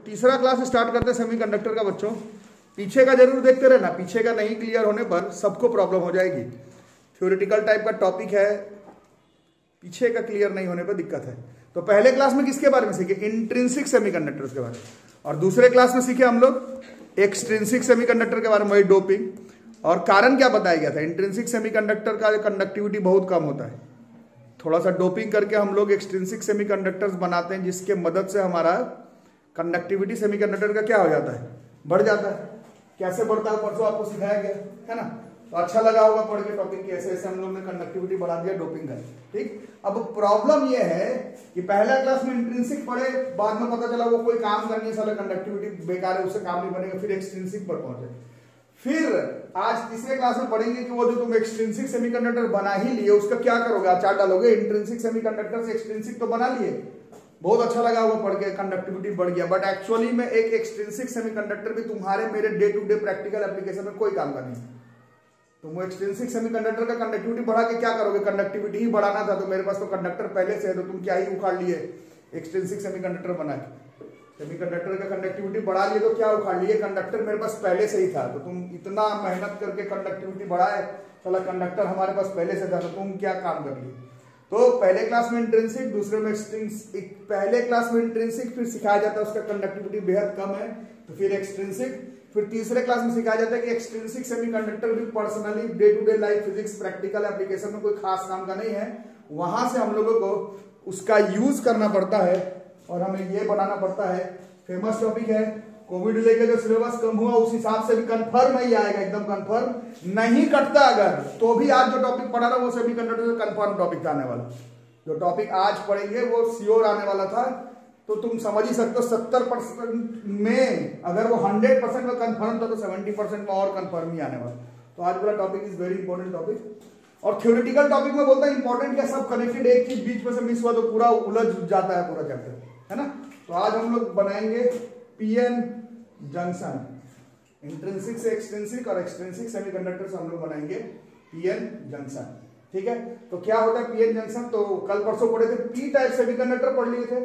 तीसरा class start करते हैं सेमीकंडक्टर का बच्चों। पीछे का जरूर देखते रहना, पीछे का नहीं क्लियर होने पर सबको प्रॉब्लम हो जाएगी। थ्योरेटिकल टाइप का टॉपिक है, पीछे का क्लियर नहीं होने पर दिक्कत है। तो पहले क्लास में किसके बारे में सीखे? इंट्रिंसिक सेमीकंडक्टर्स के बारे में, और दूसरे क्लास में सीखे हम लोग एक्सट्रिंसिक सेमीकंडक्टर के बारे में, वही डोपिंग। और कारण क्या बताया गया था? इंट्रिंसिक सेमीकंडक्टर का कंडक्टिविटी बहुत कम होता है, थोड़ा सा डोपिंग करके हम लोग एक्सट्रिंसिक सेमीकंडक्टर्स बनाते हैं, जिसके मदद से हमारा कंडक्टिविटी सेमीकंडक्टर का क्या हो जाता है? बढ़ जाता है। कैसे बढ़ता है परसों आपको सिखाया गया है ना, तो अच्छा लगा होगा पढ़ के टॉपिक, कैसे ऐसे हम लोग ने कंडक्टिविटी बढ़ा दिया डोपिंग का। ठीक, अब प्रॉब्लम यह है कि पहला क्लास में इंट्रिंसिक पढ़े, बाद में पता चला वो कोई काम करनी है, साला कंडक्टिविटी बेकार है, उससे काम नहीं बनेगा, फिर एक्सट्रिंसिक पर पहुंचे। फिर आज तीसरे क्लास में पढ़ेंगे कि वो जो तुम एक्सट्रिंसिक सेमीकंडक्टर बना ही लिए उसका क्या करोगे? आचार डालोगे। इंट्रिंसिक सेमीकंडक्टर से एक्सट्रिंसिक तो बना लिए, बहुत अच्छा लगा होगा पढ़ के, कंडक्टिविटी बढ़ गया, बट एक्चुअली में एक एक्सट्रिंसिक सेमीकंडक्टर भी तुम्हारे मेरे day to day practical application में कोई काम का नहीं है। तुम एक्सट्रिंसिक सेमीकंडक्टर का कंडक्टिविटी बढ़ा के क्या करोगे? कंडक्टिविटी ही बढ़ाना था, तो मेरे पास तो कंडक्टर पहले से है, तो तुम क्या ही उखाड़ लिए एक्सट्रिंसिक सेमीकंडक्टर बना के? सेमीकंडक्टर का कंडक्टिविटी बढ़ा लिए तो क्या उखाड़ लिए? कंडक्टर मेरे पास पहले से ही था, तो तुम इतना मेहनत करके कंडक्टिविटी बढ़ाए, चला कंडक्टर हमारे पास पहले से था, तो तुम क्या काम कर लिए? तो पहले क्लास में इंट्रिंसिक, दूसरे में एक्सट्रिंसिक। पहले क्लास में इंट्रिंसिक फिर सिखाया जाता है उसका कंडक्टिविटी बेहद कम है, तो फिर एक्सट्रिंसिक। फिर तीसरे क्लास में सिखाया जाता है कि एक्सट्रिंसिक सेमीकंडक्टर भी personally day to day life physics practical application में कोई खास काम का नहीं है, वहां से हम लोगों को उसका यूज करना पड़ता है और हमें ये बनाना पड़ता है। फेमस टॉपिक है, कोविड लेके जो सिलेबस कम हुआ उस हिसाब से भी कंफर्म नहीं आएगा, एकदम कंफर्म नहीं कटता अगर, तो भी आज जो टॉपिक पढ़ा रहा वो सेमीकंडक्टर का कंफर्म टॉपिक था आने वाला। जो टॉपिक आज पढ़ेंगे वो श्योर आने वाला था, तो तुम समझ ही सकते हो 70% में अगर वो 100% में कंफर्म था तो 70% में और कंफर्म ही आने वाला। तो आज वाला topic is very important topic. और थ्योरेटिकल टॉपिक में बोलता है इंपॉर्टेंट क्या, सब कनेक्टेड, एक चीज बीच में से मिस हुआ तो पूरा उलझ जाता है पूरा चैप्टर, है ना। तो आज हम लोग बनाएंगे पीएन जंक्शन, इंट्रिंसिक से एक्सट्रिंसिक और एक्सट्रिंसिक सेमीकंडक्टर से हम लोग बनाएंगे पीएन जंक्शन। ठीक है, तो क्या होता है पीएन जंक्शन? तो कल परसों पढ़े थे, पी टाइप सेमीकंडक्टर पढ़ लिए थे,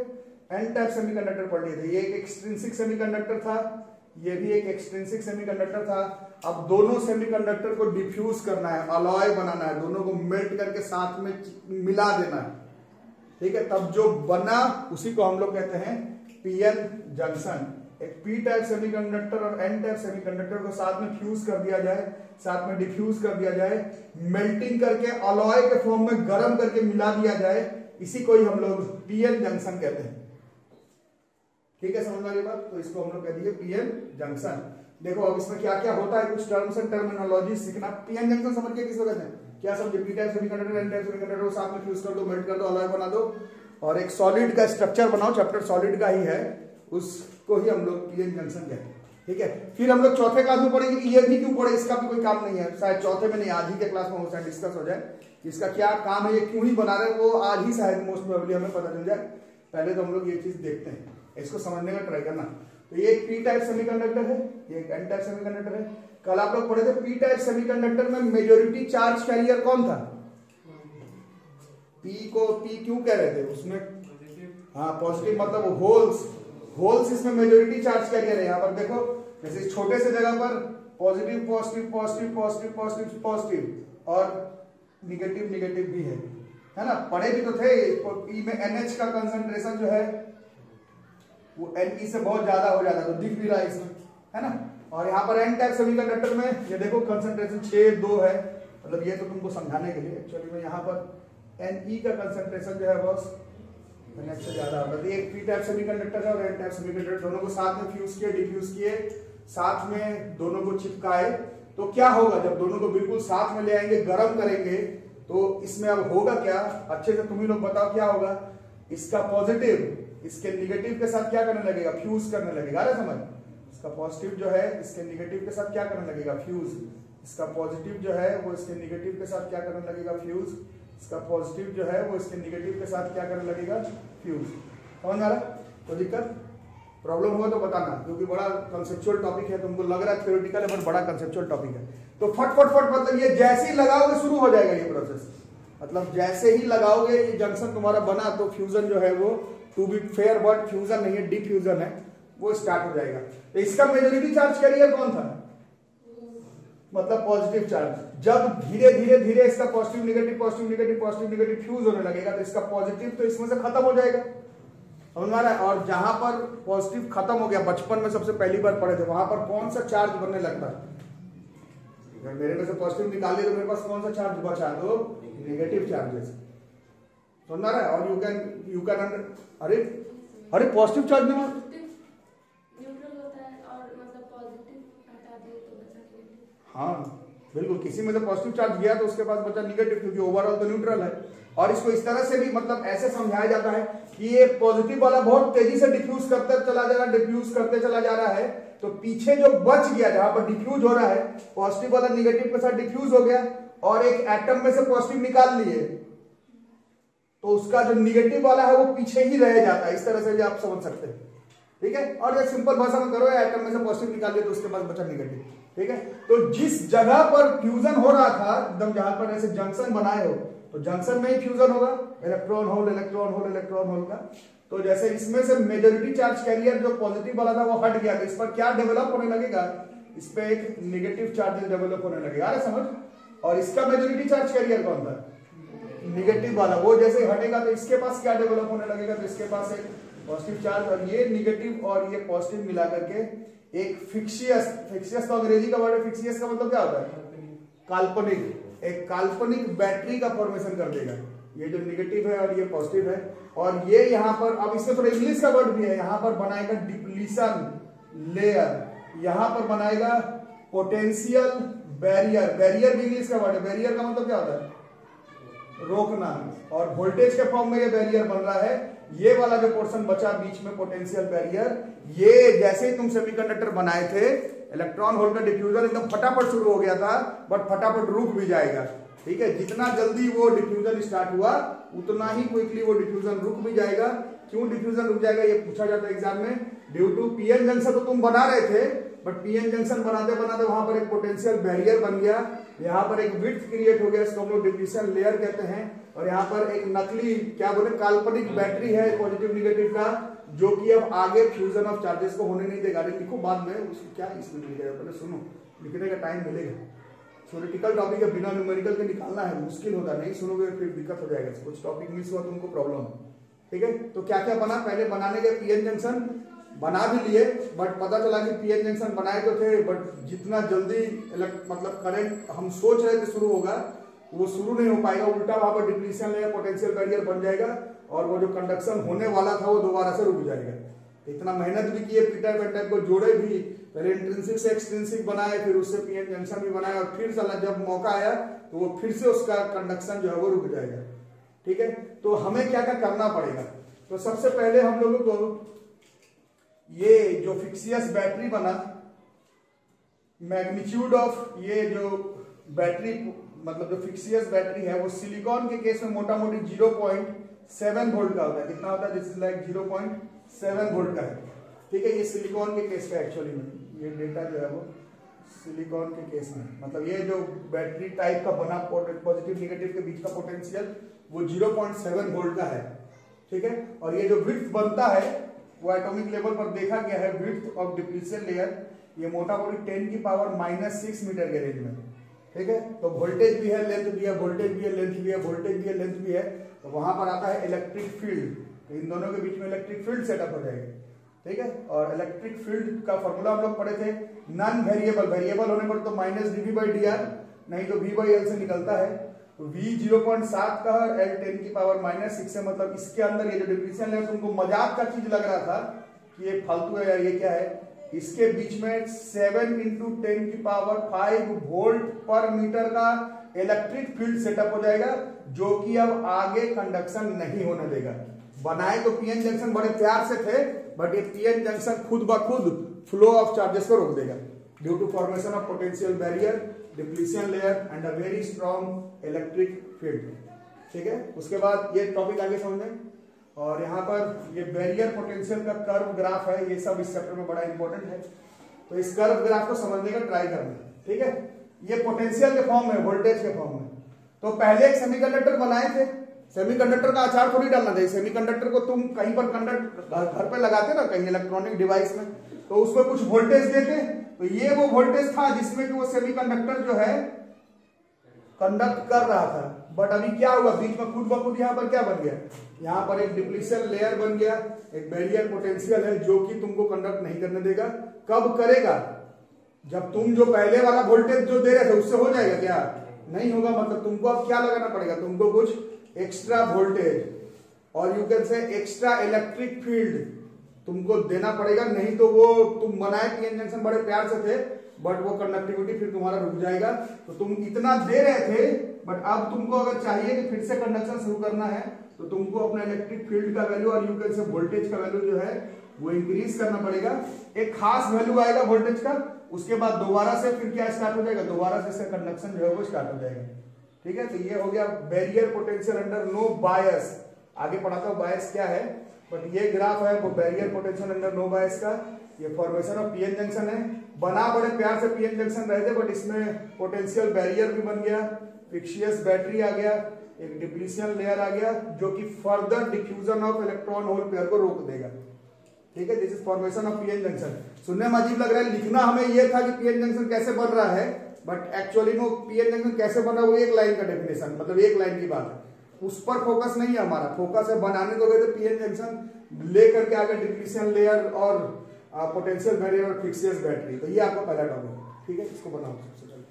एन टाइप सेमीकंडक्टर पढ़ लिए थे। ये एक एक्सट्रिंसिक सेमीकंडक्टर था, ये भी एक एक्सट्रिंसिक सेमीकंडक्टर था। अब दोनों सेमीकंडक्टर को डिफ्यूज करना है, अलॉय बनाना है, दोनों को मेल्ट करके साथ में मिला देना है। ठीक है, तब जो बना उसी को हम लोग कहते हैं पीएन जंक्शन। एक पी टाइप सेमीकंडक्टर और एन टाइप सेमीकंडक्टर को साथ में फ्यूज कर दिया जाए, साथ में डिफ्यूज कर दिया जाए, मेल्टिंग करके अलॉय के फॉर्म में गर्म करके मिला दिया जाए, इसी को ही हम लोग पीएन जंक्शन कहते हैं। ठीक है, समझ में आ रही बात? तो इसको हम लोग कह दिए पीएन जंक्शन। देखो अब इसमें क्या क्या होता है, कुछ टर्म्स एंड टर्मिनोलॉजी सीखना। पीएन जंक्शन समझ के किसको कहते हैं? क्या समझे? P type semiconductor, N type semiconductor को साथ में फ्यूज कर दो, मेल्ट कर दो, अलॉय बना दो और एक सॉलिड का स्ट्रक्चर बनाओ। चैप्टर सॉलिड का ही है, उसको ही हम लोग पीएन जंक्शन कहते हैं। ठीक है, फिर हम लोग चौथे क्लास में पढ़ेंगे कि ये भी क्यों पढ़े, इसका भी कोई काम नहीं है, शायद चौथे में नहीं, आज ही के क्लास में हो शायद डिस्कस हो जाए इसका क्या काम है, ये क्यों ही बना रहे हैं, वो आज ही शायद मोस्ट प्रोबेबली हमें पता चल जाए। पहले तो हम लोग ये चीज देखते हैं, इसको समझने का ट्राई करना। तो ये एक पी टाइप सेमीकंडक्टर है, ये एक एन टाइप सेमीकंडक्टर है। कल आप लोग पढ़े थे पी टाइप सेमीकंडक्टर में मेजॉरिटी चार्ज कैरियर कौन था? पी को पी क्यों कह रहे थे उसमें? हाँ, पॉजिटिव, मतलब होल्स इसमें मेजॉरिटी चार्ज कैरियर है। यहाँ पर देखो, जैसे छोटे से जगह पर positive positive positive positive positive positive और निगेटिव निगेटिव भी है ना। पढ़े भी तो थे, पी में NH का कंसंट्रेशन जो है वो Ne से बहुत ज्यादा हो जाता है, तो दिख भी रहा है इसमें, है ना। और यहाँ पर एन टाइप सेमीकंडक्टर में ये देखो कंसंट्रेशन 6-2 है, मतलब ये तो तुमको समझाने के लिए। एक्चुअली में यहाँ पर Ne का कंसंट्रेशन जो है बस NH से ज्यादा होता है। एक पी टाइप सेमीकंडक्टर है और एन टाइप सेमीकंडक्टर, दोनों को साथ में फ्यूज किए, डिफ्यूज किए, साथ में दोनों को चिपकाए, तो क्या होगा जब दोनों को बिल्कुल साथ में ले आएंगे, गर्म करेंगे, तो इसमें अब होगा क्या, अच्छे से तुम ही लोग बताओ क्या होगा। इसका पॉजिटिव इसके निगेटिव के साथ क्या करने लगेगा? फ्यूज करने लगेगा। अरे समझ, इसका पॉजिटिव जो है इसके निगेटिव के साथ क्या करने लगेगा? फ्यूज। इसका पॉजिटिव जो है वो इसके निगेटिव के साथ क्या करने लगेगा? फ्यूज। इसका पॉजिटिव जो है वो इसके निगेटिव के साथ क्या करने लगेगा? फ्यूज। समझ में आ रहा? तो दिक्कत प्रॉब्लम हुआ तो बताना, क्योंकि बड़ा कंसेप्चुअल टॉपिक है, तुमको लग रहा है थ्योरेटिकल है बट बड़ा कंसेप्चुअल टॉपिक है। तो फट फट फट, मतलब ये जैसे ही लगाओगे शुरू हो जाएगा ये प्रोसेस, मतलब जैसे ही लगाओगे ये जंक्शन तुम्हारा बना, तो फ्यूजन जो है वो, to be fair word fusion नहीं है, डिफ्यूजन है, वो स्टार्ट हो जाएगा। तो इसका मेजॉरिटी चार्ज कैरियर कौन था, मतलब पॉजिटिव चार्ज। जब धीरे धीरे धीरे इसका positive negative positive negative positive negative fuse होने लगेगा तो इसका पॉजिटिव तो इसमें से खत्म हो जाएगा, समझ में आ रहा है। और जहां पर पॉजिटिव खत्म हो गया, बचपन में सबसे पहली बार पढ़े थे, वहां पर कौन सा चार्ज बनने लगता है, अगर मेरे में से पॉजिटिव निकालिए तो मेरे पास कौन सा चार्ज बचा, दो नेगेटिव चार्जेस, समझ में आ रहा है। और यू कैन अरे पॉजिटिव चार्ज में हाँ बिल्कुल, किसी में से पॉजिटिव चार्ज गया तो उसके पास बचा निगेटिव, क्योंकि ओवरऑल तो न्यूट्रल है। और इसको इस तरह से भी मतलब ऐसे समझाया जाता है कि ये पॉजिटिव वाला बहुत तेजी से डिफ्यूज करते चला जा रहा है, डिफ्यूज करते चला जा रहा है, तो पीछे जो बच गया जहां पर डिफ्यूज हो रहा है, पॉजिटिव वाला निगेटिव के साथ डिफ्यूज हो गया और एक एटम में से पॉजिटिव निकाल लिए, तो उसका जो निगेटिव वाला है वो पीछे ही रह जाता है। इस तरह से भी आप समझ सकते हैं, ठीक है। और एक सिंपल भाषा में करो, एटम में से पॉजिटिव निकाल लिया तो उसके पास बचा निगेटिव, ठीक है। तो जिस जगह पर फ्यूजन हो रहा था, एकदम जहां पर ऐसे जंक्शन बनाए हो, तो जंक्शन में ही फ्यूजन होगा, electron hole electron hole electron hole का। तो जैसे इसमें से मेजॉरिटी चार्ज कैरियर जो पॉजिटिव वाला था वो हट गया, तो इस पर क्या डेवलप होने लगेगा, इस पे एक नेगेटिव चार्ज डेवलप होने लगेगा, अरे समझ। और इसका मेजॉरिटी चार्ज कैरियर कौन था, निगेटिव वाला, वो जैसे हटेगा तो इसके पास क्या डेवलप होने लगेगा, तो इसके पास एक पॉजिटिव चार्ज, और ये निगेटिव और ये पॉजिटिव मिला करके एक फिक्सियस तो अंग्रेजी का वर्ड है, फिक्सियस का मतलब क्या होता है, काल्पनिक, एक काल्पनिक बैटरी का फॉर्मेशन कर देगा। ये जो निगेटिव है और ये पॉजिटिव है, और ये यहाँ पर, अब इसमें थोड़ा इंग्लिश का वर्ड भी है, यहाँ पर बनाएगा डिप्लीशन लेयर, यहाँ पर बनाएगा पोटेंशियल बैरियर, बैरियर भी इंग्लिश का वर्ड है, बैरियर का मतलब क्या होता है, रोकना, और वोल्टेज के फॉर्म में ये बैरियर बन रहा है। ये वाला जो पोर्शन बचा बीच में पोटेंशियल बैरियर, ये जैसे ही तुम सेमीकंडक्टर बनाए थे, इलेक्ट्रॉन होल का डिफ्यूजन एकदम फटाफट शुरू हो गया था, बट फटाफट रुक भी जाएगा, ठीक है। जितना जल्दी वो डिफ्यूजन स्टार्ट हुआ उतना ही क्विकली वो डिफ्यूजन रुक भी जाएगा। क्यों डिफ्यूजन रुक जाएगा ये पूछा जाता है एग्जाम में, ड्यू टू पीएन जंक्शन तो तुम बना रहे थे, बट पीएन जंक्शन बनाते बनाते वहां पर एक पोटेंशियल बैरियर बन गया, यहाँ पर एक विड्थ क्रिएट हो गया, इसको हम लोग डिप्लीशन लेयर कहते हैं। और यहाँ पर एक नकली क्या बोले काल्पनिक बैटरी है पॉजिटिव निगेटिव का, जो कि अब आगे फ्यूजन ऑफ चार्जेस को होने नहीं देगा। अरे लिखो बाद में उसको क्या इसमें मिल जाएगा, पहले सुनो, लिखने का टाइम मिलेगा। थ्योरेटिकल टॉपिक है, बिना न्यूमेरिकल के निकालना है, मुश्किल होता है, नहीं सुनोगे फिर दिक्कत हो जाएगा, कुछ टॉपिक मिस हुआ तो उनको प्रॉब्लम, ठीक है। तो क्या क्या बना, पहले बनाने के पीएन जंक्शन बना भी लिए, बट पता चला कि पीएन जंक्शन बनाए तो थे, बट जितना जल्दी मतलब करंट हम सोच रहे थे शुरू होगा, वो शुरू नहीं हो पाएगा, उल्टा वहां पर डिप्लीशन लेयर पोटेंशियल बैरियर बन जाएगा, और वो जो कंडक्शन होने वाला था वो दोबारा से रुक जाएगा। इतना मेहनत भी किए, पीटर पेंटाइप को जोड़े भी, पहले इंट्रिंसिक से एक्सट्रिंसिक बनाए, फिर उससे पीएन जंक्शन भी बनाया, और फिर साला जब मौका आया तो वो फिर से उसका कंडक्शन जो है वो रुक जाएगा, ठीक है। तो हमें क्या क्या करना पड़ेगा, तो सबसे पहले हम लोगों को ये जो फिक्सियस बैटरी बना, मैग्नीट्यूड ऑफ ये जो बैटरी मतलब जो फिक्सियस बैटरी है वो सिलिकॉन के केस में मोटा मोटी 0.7 वोल्ट का होता है। कितना होता है, दिस इज लाइक 0.7 वोल्ट का है, ठीक है। ये सिलिकॉन के केस का एक्चुअली में ये डेटा जो है वो सिलिकॉन के केस में, मतलब ये जो बैटरी टाइप का बना पॉजिटिव निगेटिव के बीच का पोटेंशियल वो 0.7 वोल्ट का है, ठीक है। और ये जो विड्थ बनता है वो एटॉमिक लेवल पर देखा गया है, विड्थ ऑफ डिप्लीशन लेयर ये मोटा मोटी 10⁻⁶ मीटर के रेंज में, ठीक है। तो वोल्टेज भी है, लेंथ भी है, वोल्टेज भी है, लेंथ भी है, वोल्टेज भी है, लेंथ भी है, तो वहां पर आता है इलेक्ट्रिक फील्ड, तो इन दोनों के बीच में इलेक्ट्रिक फील्ड सेटअप हो जाएगी, ठीक है। और इलेक्ट्रिक फील्ड का फॉर्मूला हम लोग पढ़े थे, नॉन वेरिएबल, वेरिएबल होने पर तो -dV/dr, नहीं तो V/L से निकलता है, तो V 0.7 का और L 10⁻⁻⁶ से, मतलब इसके अंदर ये जो डिप्लीशन लेयर तुमको मजाक का चीज लग रहा था कि ये फालतू है या ये क्या है, इसके बीच में 7 × 10⁵ वोल्ट पर मीटर का इलेक्ट्रिक फील्ड सेटअप हो जाएगा, जो कि अब आगे कंडक्शन नहीं होने देगा। बनाए तो पीएन जंक्शन बड़े प्यार से थे, बट ये पीएन जंक्शन खुद ब खुद फ्लो ऑफ चार्जेस को रोक देगा, due to formation of potential barrier, depletion layer and a very strong electric field, ठीक है। उसके बाद ये टॉपिक आगे समझें, और यहाँ पर ये बैरियर पोटेंशियल का कर्व ग्राफ है, ये सब इस चैप्टर में बड़ा इंपॉर्टेंट है, तो इस कर्व ग्राफ को समझने का ट्राई करना, ठीक है। ये पोटेंशियल के फॉर्म में, वोल्टेज के फॉर्म में। तो पहले एक सेमीकंडक्टर बनाए थे, सेमीकंडक्टर का अचार थोड़ी डालना चाहिए। सेमीकंडक्टर को तुम कहीं पर घर पे लगाते ना, कहीं इलेक्ट्रॉनिक डिवाइस में, तो उसमें कुछ वोल्टेज देते, तो ये वो वोल्टेज था जिसमें कि वो सेमीकंडक्टर जो है कंडक्ट कर रहा था। बट अभी क्या हुआ, बीच में खुद ब खुद यहाँ पर क्या बन गया, यहाँ पर एक डिप्लीशन लेयर बन गया, एक बैरियर पोटेंशियल है जो कि तुमको कंडक्ट नहीं करने देगा। कब करेगा, जब तुम जो पहले वाला वोल्टेज जो दे रहे थे उससे हो जाएगा क्या, नहीं होगा। मतलब तुमको अब क्या लगाना पड़ेगा, तुमको कुछ एक्स्ट्रा वोल्टेज और you can say extra electric field तुमको देना पड़ेगा, नहीं तो वो तुम बनाए पीएन जंक्शन बड़े प्यार से थे बट वो कंडक्टिविटी फिर तुम्हारा रुक जाएगा। तो तुम इतना दे रहे थे बट अब तुमको अगर चाहिए कि फिर से कंडक्शन शुरू करना है तो तुमको अपना इलेक्ट्रिक फील्ड का वैल्यू और यू कैन से वोल्टेज का वैल्यू जो है वो इंक्रीज करना पड़ेगा। एक खास वैल्यू आएगा वोल्टेज का, उसके बाद दोबारा से फिर क्या स्टार्ट हो जाएगा, दोबारा से इसका कंडक्शन जो है वो स्टार्ट हो जाएगा। ठीक है, तो ये हो गया बैरियर पोटेंशियल अंडर नो बायस। आगे पढ़ाता हूं बायस क्या है, बट ये ग्राफ है वो बैरियर पोटेंशियल अंडर नो बायस का। ये फॉर्मेशन ऑफ पीएन जंक्शन है, बना बड़े प्यार से पीएन जंक्शन रहे थे बट इसमें पोटेंशियल बैरियर भी बन गया, फिक्शियस बैटरी आ गया, एक डिप्लीशन लेयर आ गया जो कि further diffusion of electron hole pair को रोक देगा। ठीक है, this is formation of PN junction. सुनने में अजीब लग रहा है, लिखना हमें यह था कि पीएन जंक्शन कैसे बन रहा है, बट एक्चुअली में पीएन जंक्शन कैसे बन रहा है वो एक लाइन का डेफिनेशन, मतलब एक लाइन की बात है, उस पर फोकस नहीं है हमारा। फोकस है बनाने दोगे तो पीएन जंक्शन लेकर के आगे डिप्लीशन लेयर और पोटेंशियल बैरियर और फिक्सियस बैटरी। तो ये आपका पहला टॉपिक। ठीक है, इसको बनाओ सबसे पहले।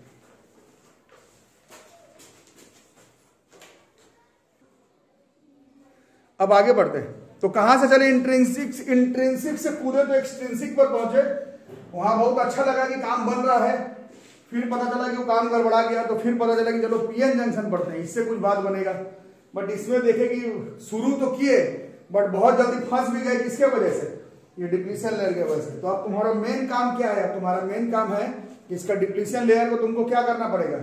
अब आगे बढ़ते हैं, तो कहां से चले, इंट्रिंसिक से कूदे तो एक्सट्रिंसिक पर पहुंचे। वहां बहुत अच्छा लगा कि काम बन रहा है, फिर पता चला कि वो काम गड़बड़ा गया, तो फिर पता चला कि चलो पीएन जंक्शन पढ़ते हैं, इससे कुछ बात बनेगा। बट इसमें देखे कि शुरू तो किए बट बहुत जल्दी फंस भी गए, किसके वजह से, ये डिप्लीशन लेयर की वजह से। तो अब तुम्हारा मेन काम क्या है, अब तुम्हारा मेन काम है कि इसका डिप्लीशन लेयर को तुमको क्या करना पड़ेगा,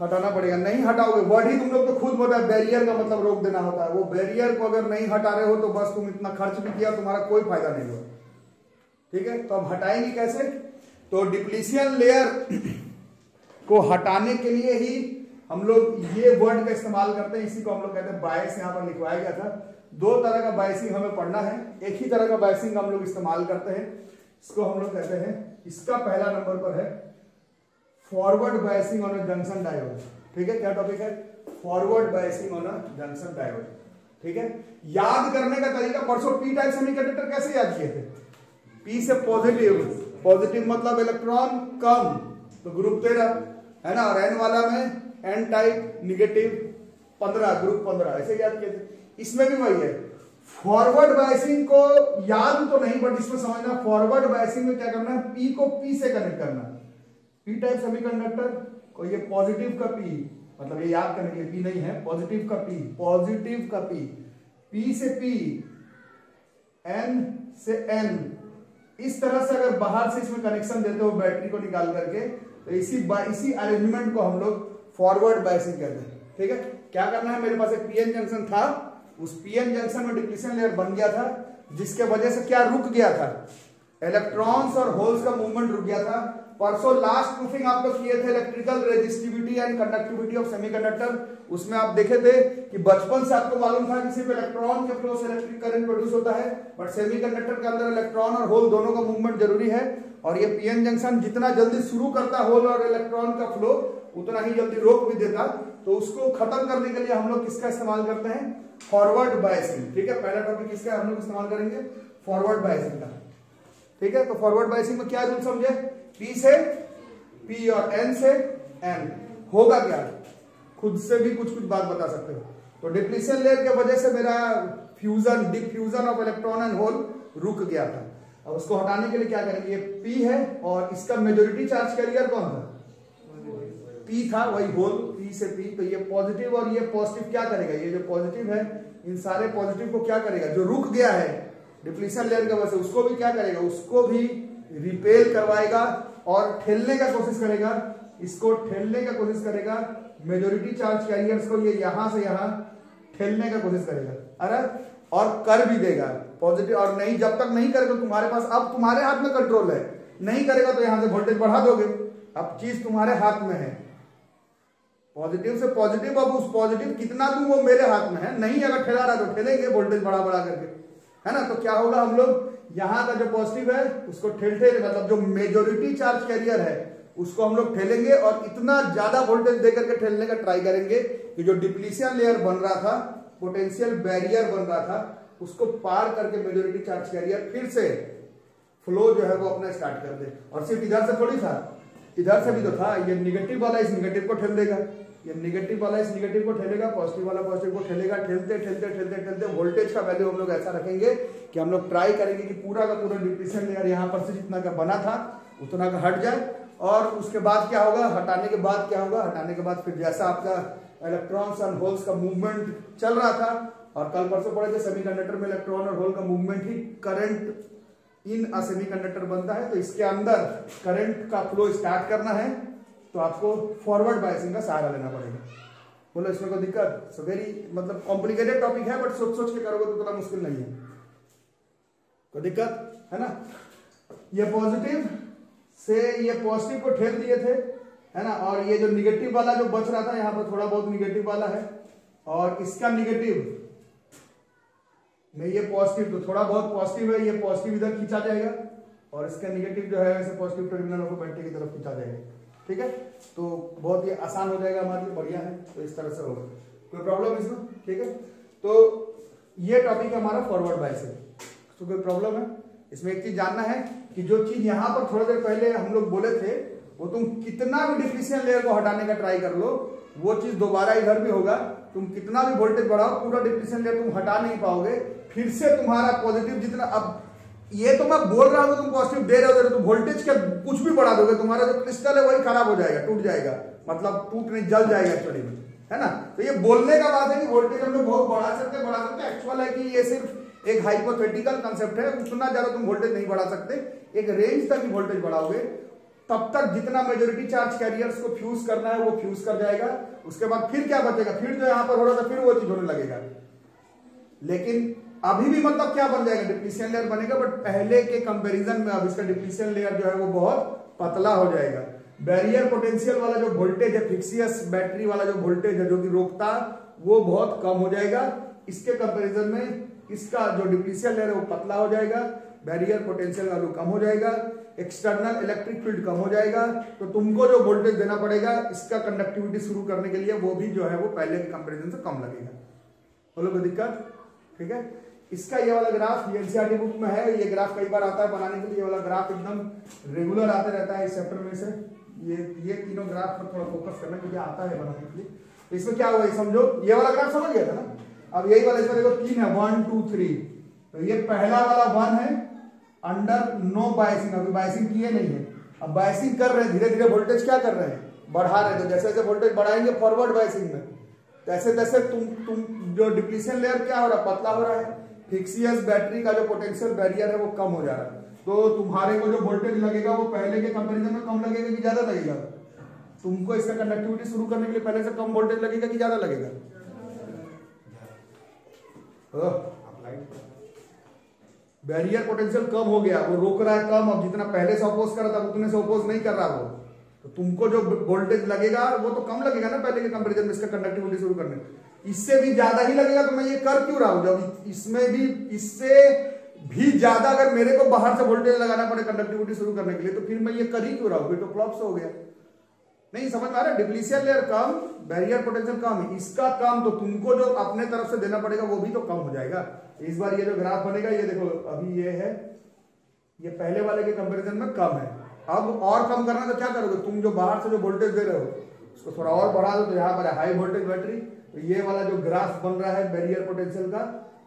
हटाना पड़ेगा। नहीं हटाओगे, वर्ड ही तुम लोग तो खुद बोला बैरियर का मतलब रोक देना होता है, वो बैरियर को अगर नहीं हटा रहे हो तो बस तुम इतना खर्च भी किया, तुम्हारा कोई फायदा नहीं हुआ। ठीक है, तो अब हटाएंगे कैसे, तो डिप्लीशन लेयर को हटाने के लिए ही हम लोग ये वर्ड का इस्तेमाल करते हैं, इसी को हम लोग कहते हैं बायस। यहाँ पर लिखवाया गया था, दो तरह का बायसिंग हमें पढ़ना है, एक ही तरह का बायसिंग हम लोग इस्तेमाल करते हैं, इसको हम लोग कहते हैं, इसका पहला नंबर पर है forward biasing on a junction diode. ठीक है, क्या टॉपिक है, forward biasing on a junction diode. ठीक है, याद करने का तरीका, परसों पी टाइप सेमीकंडक्टर कैसे याद किए थे, पी से पॉजिटिव, पॉजिटिव मतलब इलेक्ट्रॉन कम तो ग्रुप 13 है ना, और एन वाला में एन टाइप निगेटिव 15 ग्रुप 15, ऐसे याद किए थे। इसमें भी वही है, फॉरवर्ड बायसिंग को याद तो नहीं बट इसमें समझना, फॉरवर्ड बायसिंग में क्या करना है, पी को पी से कनेक्ट करना। पी टाइप सेमीकंडक्टर को ये पॉजिटिव का पी, मतलब ये याद करने के लिए पी नहीं है, पॉजिटिव का पी, पॉजिटिव का पी, पी से पी, एन से एन, इस तरह से अगर बाहर से इसमें कनेक्शन देते हो बैटरी को निकाल करके, तो इसी अरेंजमेंट को हम लोग फॉरवर्ड बायसिंग कहते हैं। ठीक है, क्या करना है, मेरे पास एक पीएन जंक्शन था, उस पीएन जंक्शन में डिप्लीशन लेयर बन गया था, जिसके वजह से क्या रुक गया था, इलेक्ट्रॉन्स और होल्स का मूवमेंट रुक गया था। परसों लास्ट प्रूफिंग आप लोग किए थे electrical resistivity and conductivity of semiconductor, उसमें आप देखे थे कि बचपन से आपको मालूम था कि सिर्फ इलेक्ट्रॉन के फ्लो से इलेक्ट्रिक करंट प्रोड्यूस होता है, बट सेमीकंडक्टर के अंदर इलेक्ट्रॉन और होल दोनों का मूवमेंट जरूरी है, और ये पीएन जंक्शन जितना जल्दी शुरू करता होल और इलेक्ट्रॉन का फ्लो उतना ही जल्दी रोक भी देता। तो उसको खत्म करने के लिए हम लोग किसका इस्तेमाल करते हैं, फॉरवर्ड बायसिंग। ठीक है, पहला टॉपिक किसका हम लोग इस्तेमाल करेंगे, फॉरवर्ड बायसिंग का। ठीक है, तो फॉरवर्ड बायसिंग में क्या रूल समझे, पी से पी और एन से एन, होगा क्या, खुद से भी कुछ बात बता सकते हो। तो डिप्लीशन लेयर के वजह से मेरा diffusion of electron and hole रुक गया था। अब उसको हटाने के लिए क्या करेंगे, ये पी है और इसका मेजोरिटी चार्ज कैरियर कौन था, पी था, वही होल, पी से पी, तो ये पॉजिटिव और ये पॉजिटिव क्या करेगा, ये जो पॉजिटिव है इन सारे पॉजिटिव को क्या करेगा, जो रुक गया है डिप्लीशन लेयर की वजह से, उसको भी क्या करेगा, उसको भी रिपेल करवाएगा और ठेलने का कोशिश करेगा, इसको ठेलने का कोशिश करेगा, मेजोरिटी चार्ज कैरियर्स को ये यहां से यहां ठेलने का कोशिश करेगा, अरे और कर भी देगा पॉजिटिव। और नहीं, जब तक नहीं करेगा तुम्हारे पास, अब तुम्हारे हाथ में कंट्रोल है, नहीं करेगा तो यहां से वोल्टेज बढ़ा दोगे, अब चीज तुम्हारे हाथ में है। पॉजिटिव से पॉजिटिव, अब उस पॉजिटिव कितना दूं वो मेरे हाथ में है, नहीं अगर ठेला रहा तो ठेलेंगे वोल्टेज बढ़ा बढ़ा करके, है ना। तो क्या होगा, हम लोग यहाँ का जो पॉजिटिव है उसको ठेल मतलब जो मेजोरिटी चार्ज कैरियर है उसको हम लोग ठेलेंगे और इतना ज्यादा वोल्टेज देकर के ठेलने का ट्राई करेंगे कि जो डिप्लीशन लेयर बन रहा था, पोटेंशियल बैरियर बन रहा था, उसको पार करके मेजोरिटी चार्ज कैरियर फिर से फ्लो जो है वो अपना स्टार्ट कर दे। और सिर्फ इधर से थोड़ी था, इधर से भी तो था, ये निगेटिव वाला इस निगेटिव को ठेल देगा, ये निगेटिव वाला इस निगेटिव को ठेलेगा, पॉजिटिव वाला पॉजिटिव को ठेलेगा, ठेलते ठेलते ठेलते ठेलते वोल्टेज का वैल्यू हम लोग ऐसा रखेंगे कि हम लोग ट्राई करेंगे कि पूरा का पूरा डिप्लीशन लेयर यहाँ पर से जितना का बना था उतना का हट जाए। और उसके बाद क्या होगा, हटाने के बाद क्या होगा, हटाने के बाद फिर जैसा आपका इलेक्ट्रॉन्स और होल्स का मूवमेंट चल रहा था, और कल परसों पढ़े थे सेमीकंडक्टर में इलेक्ट्रॉन और होल का movement he current in a semiconductor बनता है। तो इसके अंदर करंट का फ्लो स्टार्ट करना है तो आपको फॉरवर्ड बायसिंग का सहारा लेना पड़ेगा। बोलो इसमें कोई दिक्कत? सो वेरी मतलब कॉम्प्लिकेटेड टॉपिक है, बट सोच सोच के करोगे तो थोड़ा मुश्किल नहीं है। कोई दिक्कत है ना? ये पॉजिटिव से ये पॉजिटिव को ठेल दिए थे, है ना, और ये जो निगेटिव वाला जो बच रहा था यहाँ पर थोड़ा बहुत निगेटिव वाला है, और इसका निगेटिव में ये पॉजिटिव तो थोड़ा बहुत पॉजिटिव है, ये पॉजिटिव इधर खींचा जाएगा और इसका निगेटिव जो है ऐसे पॉजिटिव टर्मिनल को बैटरी की तरफ खींचा जाएगा। ठीक है, तो बहुत ही आसान हो जाएगा हमारे लिए, बढ़िया है। तो इस तरह से होगा, कोई प्रॉब्लम इसमें? ठीक है, तो ये टॉपिक है हमारा फॉरवर्ड बायसिंग। तो कोई प्रॉब्लम है इसमें? एक चीज जानना है कि जो चीज यहाँ पर थोड़ी देर पहले हम लोग बोले थे वो तुम कितना भी डिप्लीशन लेयर को हटाने का ट्राई कर लो, वो चीज दोबारा इधर भी होगा। तुम कितना भी वोल्टेज बढ़ाओ, पूरा डिप्लीशन लेयर तुम हटा नहीं पाओगे। फिर से तुम्हारा पॉजिटिव जितना, अब ये तो मैं बोल रहा हूं तुम पॉजिटिव दे रहे हो, तो वोल्टेज का कुछ भी बढ़ा दोगे, तुम्हारा जो क्रिस्टल है वही खराब हो जाएगा, टूट जाएगा, मतलब टूट नहीं जल जाएगा एक्चुअली में, है ना। तो ये बोलने का बात है कि वोल्टेज हम लोग बहुत बढ़ा सकते हैं, एक्चुअल है कि ये सिर्फ एक हाइपोथेटिकल कंसेप्ट है। उतना ज्यादा तुम वोल्टेज नहीं बढ़ा सकते, एक रेंज तक ही वोल्टेज बढ़ाओगे, तब तक जितना मेजोरिटी चार्ज कैरियर्स को फ्यूज करना है वो फ्यूज कर जाएगा। उसके बाद फिर क्या बचेगा, फिर जो यहां पर हो रहा था फिर वो चीज होने लगेगा। लेकिन अभी भी मतलब क्या बन जाएगा, डिप्लीशन लेयर बनेगा, बट पहले के कंपैरिजन में अब इसका डिप्लीशन लेयर जो है वो बहुत पतला हो जाएगा। बैरियर पोटेंशियल वाला जो वोल्टेज है, फिक्सियस बैटरी वाला जो वोल्टेज है जो कि रोकता, वो बहुत कम हो जाएगा। इसके कंपैरिजन में इसका जो डिप्लीशन लेयर है वो पतला हो जाएगा, बैरियर पोटेंशियल वैल्यू कम हो जाएगा, एक्सटर्नल इलेक्ट्रिक फील्ड कम हो जाएगा। तो तुमको जो वोल्टेज देना पड़ेगा इसका कंडक्टिविटी शुरू करने के लिए, वो भी जो है वो पहले के कंपैरिजन से कम लगेगा। बोलो कोई दिक्कत? ठीक है, इसका ये वाला ग्राफ एनसीईआरटी बुक में है, ये ग्राफ कई बार आता है बनाने के लिए। ये वाला ग्राफ एकदम रेगुलर आते रहता है इस चैप्टर में से। ये तीनों ग्राफ पर थोड़ा फोकस करना क्योंकि आता है बनाने के लिए। तो इसमें क्या हुआ, समझो ये वाला ग्राफ समझ गया था ना। अब यही वाला इसमें देखो 3 है, 1 2 3। तो ये पहला वाला 1 है अंडर नो बायसिंग, अभी बायसिंग किए नहीं है। अब बायसिंग कर रहे हैं, धीरे धीरे वोल्टेज क्या कर रहे हैं, बढ़ा रहे हैं। तो जैसे जैसे वोल्टेज बढ़ाएंगे फॉरवर्ड बायसिंग में, तैसे तैसे तुम जो डिप्लीशन लेयर क्या हो रहा है, पतला हो रहा है। फिक्सियस बैटरी का जो पोटेंशियल बैरियर है वो कम हो जा रहा है। तो तुम्हारे को जो वोल्टेज लगेगा वो पहले के कंपैरिजन में कम लगेगा कि ज्यादा लगेगा? तुमको इसका कंडक्टिविटी शुरू करने के लिए पहले से कम वोल्टेज लगेगा कि ज्यादा लगेगा? बैरियर पोटेंशियल कम हो गया, वो रोक रहा है कम। अब जितना पहले से अपोज कर रहा था उतने से अपोज नहीं कर रहा वो, तो तुमको जो वोल्टेज लगेगा वो तो कम लगेगा ना पहले के कंपैरिजन में इसका कंडक्टिविटी शुरू करने में। इससे भी ज्यादा ही लगेगा। तो मैं ये कर क्यों रहा हूं, जब इसमें भी इससे भी ज्यादा अगर मेरे को बाहर से वोल्टेज लगाना पड़े कंडक्टिविटी शुरू करने के लिए, तो फिर मैं ये कर ही क्यों रहा हूं, फिर तो फ्लॉप्स हो गया। नहीं समझ में आ रहा? डिप्लीशन लेयर कम, बैरियर पोटेंशियल कम, इसका कम, तो तुमको जो अपने तरफ से देना पड़ेगा वो भी तो कम हो जाएगा। इस बार ये जो ग्राफ बनेगा, ये देखो अभी ये है, ये पहले वाले के कंपैरिजन में कम है। अब और कम करना तो क्या करोगे, तुम जो बाहर से जो वोल्टेज दे रहे हो उसको थोड़ा और बढ़ा दो। तो यहाँ पर हाई वोल्टेज बैटरी, तो ये वाला जो ग्राफ बन रहा है बैरियर पोटेंशियल का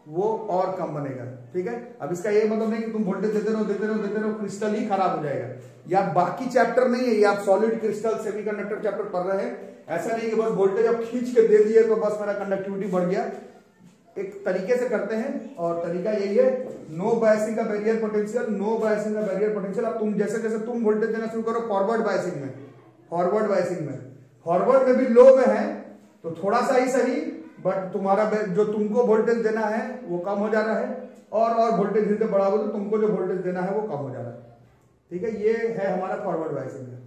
वो और कम बनेगा। ठीक है, अब इसका ये मतलब नहीं कि तुम वोल्टेज देते रहो क्रिस्टल ही खराब हो जाएगा। या बाकी चैप्टर नहीं है, ये आप सॉलिड क्रिस्टल सेमीकंडक्टर चैप्टर पढ़ रहे हैं। ऐसा नहीं कि बस वोल्टेज अब खींच के दे दिए तो बस मेरा कंडक्टिविटी बढ़ गया। एक तरीके से करते हैं और तरीका यही है, नो बायसिंग का बैरियर पोटेंशियल, नो बायसिंग का बैरियर पोटेंशियल। अब तुम जैसे जैसे तुम वोल्टेज देना शुरू करो फॉरवर्ड बायसिंग में, फॉरवर्ड में भी लो में है तो थोड़ा सा ही सही, बट तुम्हारा जो तुमको वोल्टेज देना है वो कम हो जा रहा है, और वोल्टेज धीरे बढ़ाओगे तो तुमको जो वोल्टेज देना है वो कम हो जा रहा है। ठीक है, ये है हमारा फॉरवर्ड बायसिंग में।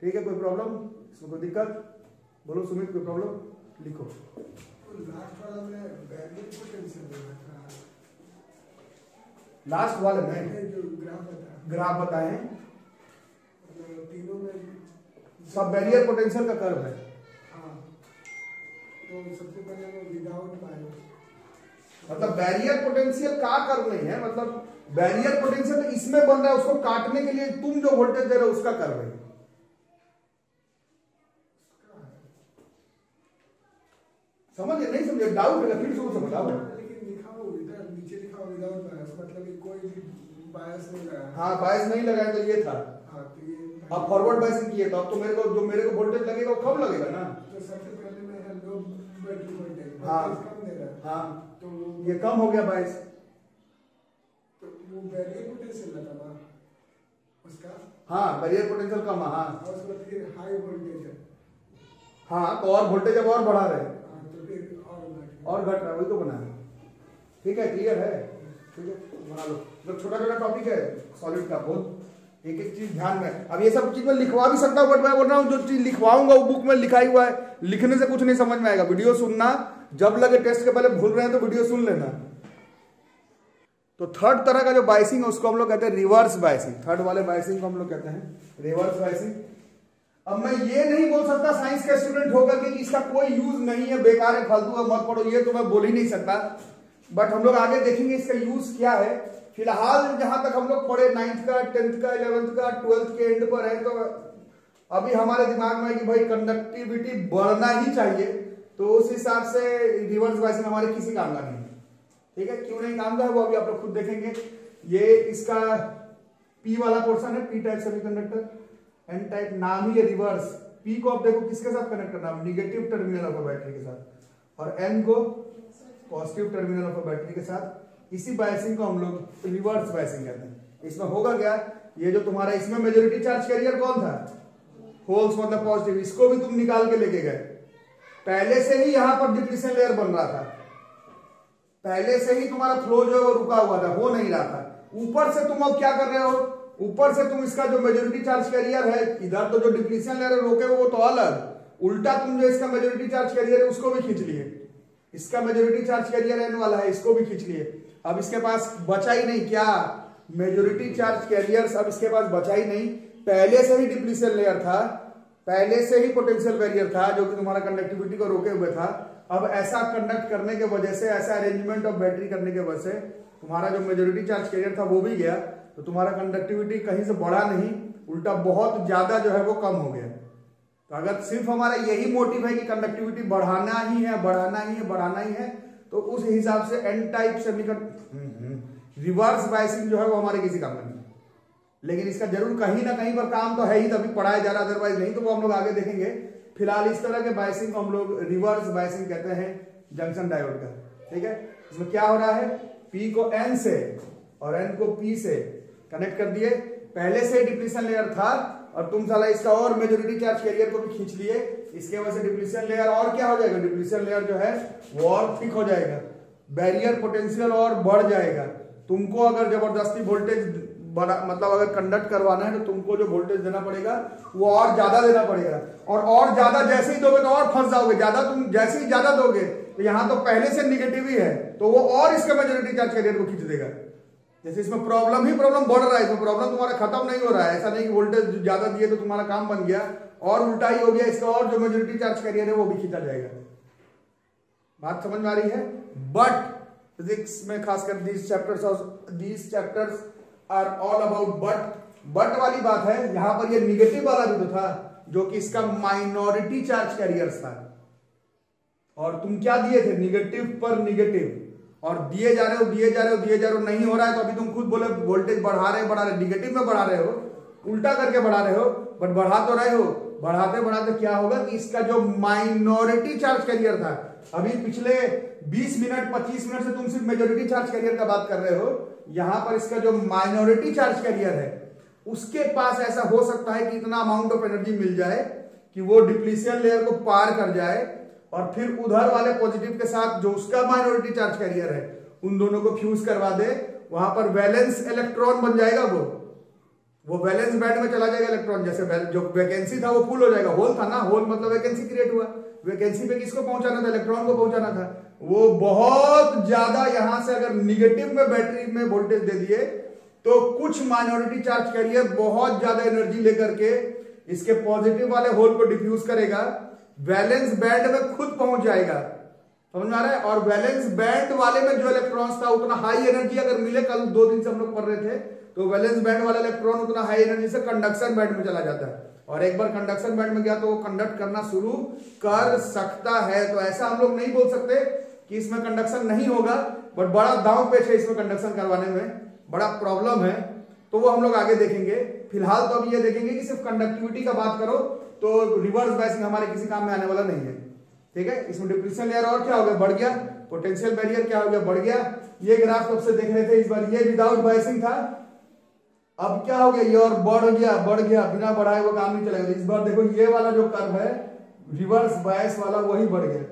ठीक है, कोई प्रॉब्लम इसमें, कोई दिक्कत? बोलो सुमित, कोई प्रॉब्लम? लिखो। लास्ट वाला में बैरियर पोटेंशियल देना था। लास्ट वाले में जो ग्राफ बताए, तीनों में सब बैरियर पोटेंशियल का कर्व है। हाँ, तो सबसे पहले वो विदाउट बायस, मतलब बैरियर पोटेंशियल का कर्व नहीं है, मतलब बैरियर पोटेंशियल तो इसमें बन रहा है, उसको काटने के लिए तुम जो वोल्टेज दे रहे हो उसका कर्व है। समझे नहीं समझे? डाउट है फिर से बताओ। लेकिन लिखा हो इधर नीचे लिखा हो विदाउट बायस, मतलब कि कोई भी बायस नहीं लगा। हाँ, बायस नहीं लगाया तो ये था। हाँ, तो ये अब फॉरवर्ड बायसिंग किए तो अब तो मेरे को वोल्टेज लगेगा वो कब लगेगा ना। तो सबसे पहले मैं लो बैटरी वोल्टेज हाँ कम दे रहा है, हाँ, तो ये कम हो गया बायस, तो वो बैरियर पोटेंशियल लगा ना उसका। हाँ बैरियर पोटेंशियल कम है। हाँ और उसके बाद फिर हाई वोल्टेज है। हाँ, तो और वोल्टेज अब और बढ़ा रहे हैं हाँ, तो फिर और घट रहा है, वही तो बना है। ठीक है, क्लियर है? ठीक है, बना लो। तो छोटा छोटा टॉपिक है सॉलिड का, बहुत एक एक चीज ध्यान में। अब ये सब चीज मैं लिखवा भी सकता हूँ, बट मैं बोल रहा हूँ जो चीज लिखवाऊंगा वो बुक में लिखा हुआ है, लिखने से कुछ नहीं समझ में आएगा। वीडियो सुनना, जब लगे टेस्ट के पहले भूल रहे हैं तो वीडियो सुन लेना। तो थर्ड तरह का जो बायसिंग है उसको हम लोग कहते हैं रिवर्स बायसिंग। थर्ड वाले बायसिंग को हम लोग कहते हैं रिवर्स बायसिंग। अब मैं ये नहीं बोल सकता साइंस का स्टूडेंट होकर कि इसका कोई यूज नहीं है, बेकार है, फालतू है, मत पढ़ो, ये तो मैं बोल ही नहीं सकता। बट हम लोग आगे देखेंगे इसका यूज क्या है। फिलहाल जहां तक हम लोग पढ़े 9th का, 10th का, 11th का, 12th के एंड पर है, तो अभी हमारे दिमाग में है कि भाई कंडक्टिविटी बढ़ना ही चाहिए, तो उस हिसाब से रिवर्स बायसिंग हमारे किसी काम का नहीं है। ठीक है, क्यों नहीं काम का है वो अभी आप लोग खुद देखेंगे। ये इसका पी वाला पोर्शन है, P type semiconductor. N type नाम ही है रिवर्स। पी को आप देखो किसके साथ कनेक्ट करना है, निगेटिव टर्मिनल ऑफ बैटरी के साथ, और एन को पॉजिटिव टर्मिनल ऑफ बैटरी के साथ। इसी बायसिंग को हम लोग रिवर्स बायसिंग कहते हैं। इसमें होगा क्या, ये जो तुम्हारा इसमें मेजॉरिटी चार्ज कैरियर कौन था, होल्स मतलब पॉजिटिव, इसको भी तुम निकाल के लेके गए। पहले से ही यहां पर डिप्लीशन लेयर बन रहा था, पहले से ही तुम्हारा फ्लो जो है वो रुका हुआ था, हो नहीं रहा था। ऊपर से तुम अब क्या कर रहे हो, ऊपर से तुम इसका जो मेजॉरिटी चार्ज कैरियर है, इधर तो जो डिप्लीशन लेयर रोके वो तो अलग, उल्टा तुम जो इसका मेजॉरिटी चार्ज कैरियर है उसको भी खींच लिए। इसका मेजॉरिटी चार्ज कैरियर एन वाला है, इसको भी खींच लिए। अब इसके पास बचा ही नहीं क्या, मेजॉरिटी चार्ज कैरियर अब इसके पास बचा ही नहीं। पहले से ही डिप्लीशन लेयर था, पहले से ही पोटेंशियल बैरियर था जो कि तुम्हारा कंडक्टिविटी को रोके हुए था। अब ऐसा कंडक्ट करने के वजह से, ऐसा अरेंजमेंट ऑफ बैटरी करने के वजह से तुम्हारा जो मेजॉरिटी चार्ज कैरियर था वो भी गया, तो तुम्हारा कंडक्टिविटी कहीं से बढ़ा नहीं, उल्टा बहुत ज्यादा जो है वो कम हो गया। तो अगर सिर्फ हमारा यही मोटिव है कि कंडक्टिविटी बढ़ाना ही है, बढ़ाना ही है, बढ़ाना ही है, तो उस हिसाब से N type semiconductor reverse biasing जो है वो हमारे किसी काम का नहीं है। लेकिन इसका जरूर कहीं ना कहीं पर काम तो है ही, तभी पढ़ाया जा रहा, अदरवाइज नहीं, तो वो हम लोग आगे देखेंगे। फिलहाल इस तरह के बायसिंग को हम लोग रिवर्स बायसिंग कहते हैं जंक्शन डायोड का। ठीक है, इसमें क्या हो रहा है, पी को एन से और एन को पी से कनेक्ट कर दिए। पहले से डिप्लीशन लेयर था और तुम साला इसका और मेजॉरिटी चार्ज कैरियर को भी खींच लिए, इसके वजह से डिप्लीशन लेयर और क्या हो जाएगा, डिप्लीशन लेयर जो है वो और थिक हो जाएगा, बैरियर पोटेंशियल और बढ़ जाएगा। तुमको अगर जबरदस्ती वोल्टेज बड़ा मतलब अगर कंडक्ट करवाना है तो तुमको जो वोल्टेज देना पड़ेगा वो और ज्यादा देना पड़ेगा, और ज्यादा जैसे ही दोगे तो और फंस जाओगे। ज्यादा तुम जैसे ही ज्यादा दोगे तो यहाँ तो पहले से निगेटिव ही है, तो वो और इसका मेजॉरिटी चार्ज कैरियर को खींच देगा। जैसे इसमें प्रॉब्लम ही प्रॉब्लम बढ़ रहा है, इसमें प्रॉब्लम तुम्हारा खत्म नहीं हो रहा है। ऐसा नहीं कि वोल्टेज ज्यादा दिए तो तुम्हारा काम बन गया, और उल्टा ही हो गया, इसका और जो मेजॉरिटी चार्ज कैरियर है वो भी खींचा जाएगा। बात समझ में आ रही है? बट फिजिक्स में खासकर these chapters are all about but वाली बात है। यहां पर ये निगेटिव वाला भी तो था जो कि इसका माइनॉरिटी चार्ज कैरियर्स था, और तुम क्या दिए थे, निगेटिव पर निगेटिव, और दिए जा रहे हो, दिए जा रहे हो, दिए जा रहे हो, नहीं हो रहा है। तो अभी तुम खुद बोले वोल्टेज बढ़ा रहे, निगेटिव में बढ़ा रहे हो, उल्टा करके बढ़ा रहे हो, बट बढ़ा तो रहे हो। बढ़ाते बढ़ाते क्या होगा कि इसका जो माइनॉरिटी चार्ज कैरियर था, अभी पिछले 20 मिनट 25 मिनट से तुम सिर्फ मेजॉरिटी चार्ज कैरियर का बात कर रहे हो, यहां पर इसका जो माइनॉरिटी चार्ज कैरियर है उसके पास ऐसा हो सकता है कि इतना अमाउंट ऑफ एनर्जी मिल जाए कि वो डिप्लीशन लेयर को पार कर जाए, और फिर उधर वाले पॉजिटिव के साथ जो उसका माइनॉरिटी चार्ज कैरियर है उन दोनों को फ्यूज करवा दे, वहां पर वैलेंस इलेक्ट्रॉन बन जाएगा वो। वो वैलेंस बैंड में चला जाएगा इलेक्ट्रॉन। जैसे जो वैकेंसी था वो फुल हो जाएगा, होल था ना, होल मतलब वैकेंसी क्रिएट हुआ। वैकेंसी पे किसको पहुंचाना था? इलेक्ट्रॉन को पहुंचाना था। वो बहुत ज्यादा यहां से अगर निगेटिव में बैटरी में वोल्टेज दे दिए तो कुछ माइनॉरिटी चार्ज कैरियर बहुत ज्यादा एनर्जी लेकर के इसके पॉजिटिव वाले होल को डिफ्यूज करेगा, वैलेंस बैंड में खुद पहुंच जाएगा। समझ में आ रहा है? और वैलेंस बैंड वाले में जो इलेक्ट्रॉन्स था उतना हाई एनर्जी अगर मिले, कल 2 दिन से हम लोग पढ़ रहे थे, तो वैलेंस बैंड वाला इलेक्ट्रॉन उतना हाई एनर्जी से कंडक्शन बैंड में चला जाता है, और एक बार कंडक्शन बैंड में गया तो वो कंडक्ट करना शुरू कर सकता है। तो ऐसा हम लोग नहीं बोल सकते कि इसमें कंडक्शन नहीं होगा, बट बड़ा दांव पेच है इसमें कंडक्शन करवाने में, बड़ा प्रॉब्लम है, तो वो हम लोग आगे देखेंगे। फिलहाल तो अभी ये देखेंगे कि सिर्फ कंडक्टिविटी का बात करो तो रिवर्स बायसिंग हमारे किसी काम में आने वाला नहीं है। ठीक है, इसमें डिप्लीशन लेयर और क्या हो गया? बढ़ गया। पोटेंशियल बैरियर क्या हो गया? बढ़ गया। ये ग्राफ कब से देख रहे थे? इस बार ये विदाउट बायसिंग था, अब क्या हो गया? ये और बढ़ गया, बढ़ गया, बिना बढ़ाए वो काम नहीं चलेगा। इस बार देखो ये वाला जो कर्व है रिवर्स बायस वाला, वही बढ़ गया।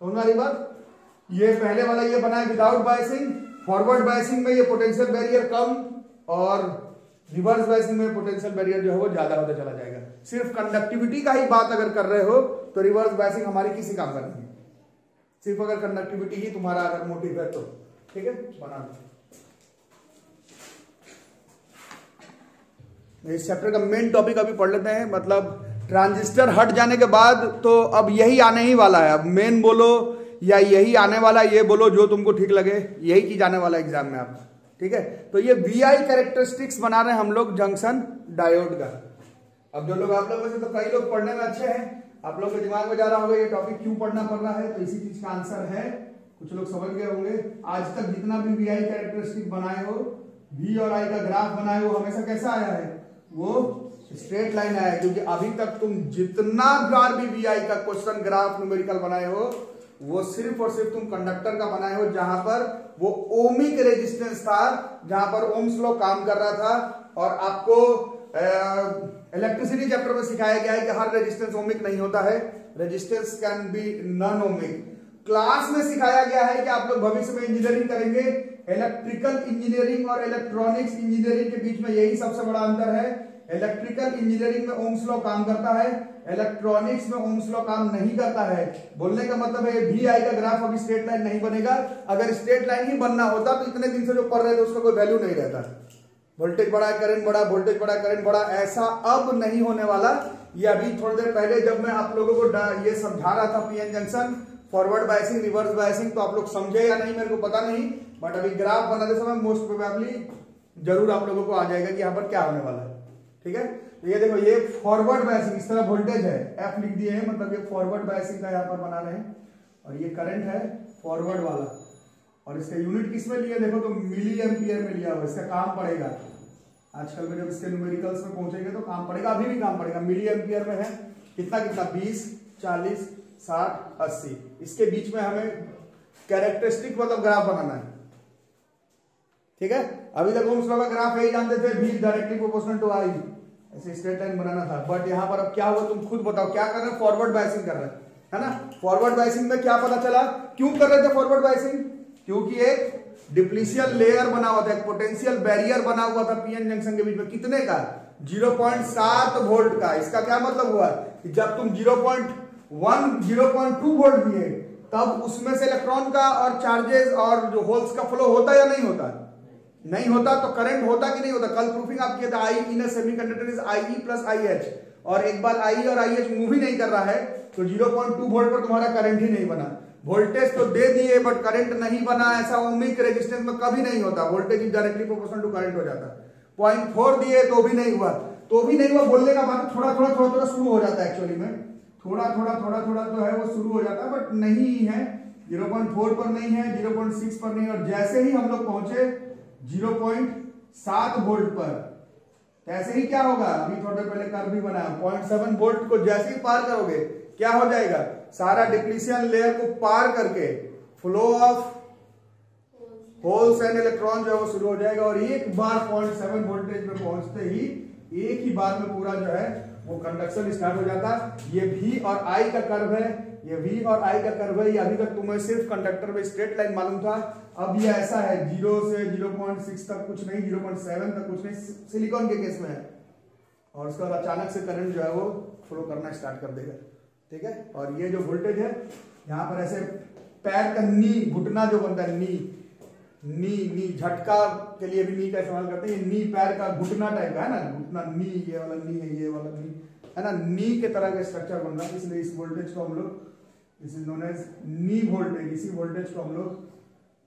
समझ में आ रही बात? ये पहले वाला ये बना है विदाउट बायसिंग, फॉरवर्ड बायसिंग में ये पोटेंशियल बैरियर कम, और रिवर्स बायसिंग में पोटेंशियल बैरियर जो है वो ज्यादा होता चला जाएगा। सिर्फ कंडक्टिविटी का ही बात अगर कर रहे हो तो रिवर्स बायसिंग हमारी किसी काम का नहीं है, सिर्फ अगर कंडक्टिविटी ही तुम्हारा अगर मोटिव है तो। ठीक है, बना दो। इस चैप्टर का मेन टॉपिक अभी पढ़ लेते हैं, मतलब ट्रांजिस्टर हट जाने के बाद तो अब यही आने ही वाला है। अब मेन बोलो या यही आने वाला, ये बोलो जो तुमको ठीक लगे, यही चीज आने वाला एग्जाम में आपका। ठीक है, तो ये VI कैरेक्टरिस्टिक्स बना रहे हैं हम लोग जंक्शन डायोड का। अब जो लोग आप लोग में से तो कई लोग पढ़ने में अच्छे हैं, आप लोग के दिमाग में जा रहा होगा ये टॉपिक क्यों पढ़ना पड़ रहा है, तो इसी चीज का आंसर है। कुछ लोग समझ गए होंगे। आज तक जितना भी VI कैरेक्टरिस्टिक बनाए हो, V और I का ग्राफ बनाए हो, हमेशा कैसा आया है? वो स्ट्रेट लाइन आया है, क्योंकि अभी तक तुम जितना बार भी VI का क्वेश्चन ग्राफ न्यूमेरिकल बनाए हो वो सिर्फ और सिर्फ तुम कंडक्टर का बनाए हो, जहां पर वो ओमिक रेजिस्टेंस था, जहां पर ओम्स लॉ काम कर रहा था। और आपको इलेक्ट्रिसिटी चैप्टर में सिखाया गया है कि हर रेजिस्टेंस ओमिक नहीं होता है, resistance can be non ohmic. Class में सिखाया गया है कि आप लोग भविष्य में इंजीनियरिंग करेंगे, इलेक्ट्रिकल इंजीनियरिंग और इलेक्ट्रॉनिक्स इंजीनियरिंग के बीच में यही सबसे बड़ा अंतर है। इलेक्ट्रिकल इंजीनियरिंग में ओम्स लॉ काम करता है, इलेक्ट्रॉनिक्स में ओम्स लॉ काम नहीं करता है। बोलने का मतलब है VI का ग्राफ अभी स्ट्रेट लाइन नहीं बनेगा। अगर स्ट्रेट लाइन ही बनना होता तो इतने दिन से जो पढ़ रहे थे उसका कोई वैल्यू नहीं रहता। वोल्टेज बढ़ा, करंट बढ़ा, वोल्टेज बढ़ा, करंट बढ़ा, ऐसा अब नहीं होने वाला। ये अभी थोड़ी देर पहले जब मैं आप लोगों को ये समझा रहा था PN junction, forward biasing, reverse biasing, तो आप लोग समझे या नहीं मेरे को पता नहीं, बट अभी ग्राफ बनाते समय मोस्ट प्रोबेबली जरूर आप लोगों को आ जाएगा कि यहाँ पर क्या होने वाला है। ठीक है, तो ये देखो ये फॉरवर्ड बायसिंग, इस तरह वोल्टेज है, F लिख दिए हैं, मतलब ये फॉरवर्ड बायसिंग का यहाँ पर बना रहे हैं, और ये करंट है फॉरवर्ड वाला, और इसका यूनिट किस में लिया देखो तो मिली एम्पियर में लिया हुआ। इसका काम पड़ेगा आजकल में, जब इसके न्यूमेरिकल्स में पहुंचेंगे तो काम पड़ेगा, अभी भी काम पड़ेगा। मिली एम्पियर में है कितना कितना 20, 40, 60, 80, इसके बीच में हमें कैरेक्टरिस्टिक मतलब ग्राफ बनाना है। ठीक है, अभी तक ओम्स लॉ का ग्राफ यही जानते थे, V directly proportional to I, ऐसे स्ट्रेट लाइन बनाना था। बट यहां पर अब क्या हुआ तुम खुद बताओ, क्या कर रहे हैं? फॉरवर्ड बायसिंग कर रहे हैं, है ना। फॉरवर्ड बायसिंग में क्या पता चला, क्यों कर रहे थे फॉरवर्ड बायसिंग? क्योंकि एक डिप्लीशन लेयर बना हुआ था, एक पोटेंशियल बैरियर बना हुआ था PN जंक्शन के बीच में, कितने का? 0.7 वोल्ट का। इसका क्या मतलब हुआ कि जब तुम 0.1, 0.2 वोल्ट दिए तब उसमें से इलेक्ट्रॉन का और चार्जेस और जो होल्स का फ्लो होता या नहीं होता? नहीं होता। तो करंट होता कि नहीं होता? कल प्रूफिंग आप किए थे, I in semiconductor is IE plus IH, और एक बार I और IH मूव ही नहीं कर रहा है तो 0.2 वोल्ट पर तुम्हारा करंट ही नहीं बना। वोल्टेज तो दे दिए बट करंट नहीं बना, ऐसा ओमिक रेजिस्टेंस में कभी नहीं होता। Voltage is directly proportional to current हो जाता। 0.4 दिए तो भी नहीं हुआ, तो भी नहीं हुआ बोलने का मतलब थोड़ा थोड़ा थोड़ा थोड़ा शुरू हो जाता है। एक्चुअली में थोड़ा थोड़ा थोड़ा थोड़ा जो है वो शुरू हो जाता है, बट नहीं है, 0.4 पर नहीं है, 0.6 पर नहीं, और जैसे ही हम लोग पहुंचे 0.7 वोल्ट पर, ऐसे ही क्या होगा, अभी थोड़े पहले कर भी बनाया, 0.7 वोल्ट को जैसे ही पार करोगे क्या हो जाएगा, सारा डिप्लीशन लेयर को पार करके flow of holes and electron जो है वो शुरू हो जाएगा, और एक बार 0.7 वोल्टेज में पहुंचते ही एक ही बार में पूरा जो है वो कंडक्शन स्टार्ट हो जाता है। ये V और I का कर्व है, ये V और I का कर्व है। अभी तक तुम्हें सिर्फ कंडक्टर में स्ट्रेट लाइन मालूम था, अब ये ऐसा है 0 से 0.6 तक कुछ नहीं, 0.7 तक कुछ नहीं, सिलिकॉन के केस में है। और उसके बाद अचानक से करंट जो है वो फ्लो करना स्टार्ट कर देगा, ठीक है। और ये जो वोल्टेज है यहाँ पर ऐसे पैर का नी, घुटना जो बनता है नी झटका के लिए भी नी का इस्तेमाल करते हैं। नी पैर का घुटना टाइप का है ना, घुटना नी, ये वाला नी है, ये वाला नी है ना, नी के तरह का स्ट्रक्चर बन रहा है। इसलिए इस वोल्टेज को हम लोग, this is known as knee voltage, इसी वोल्टेज को हम लोग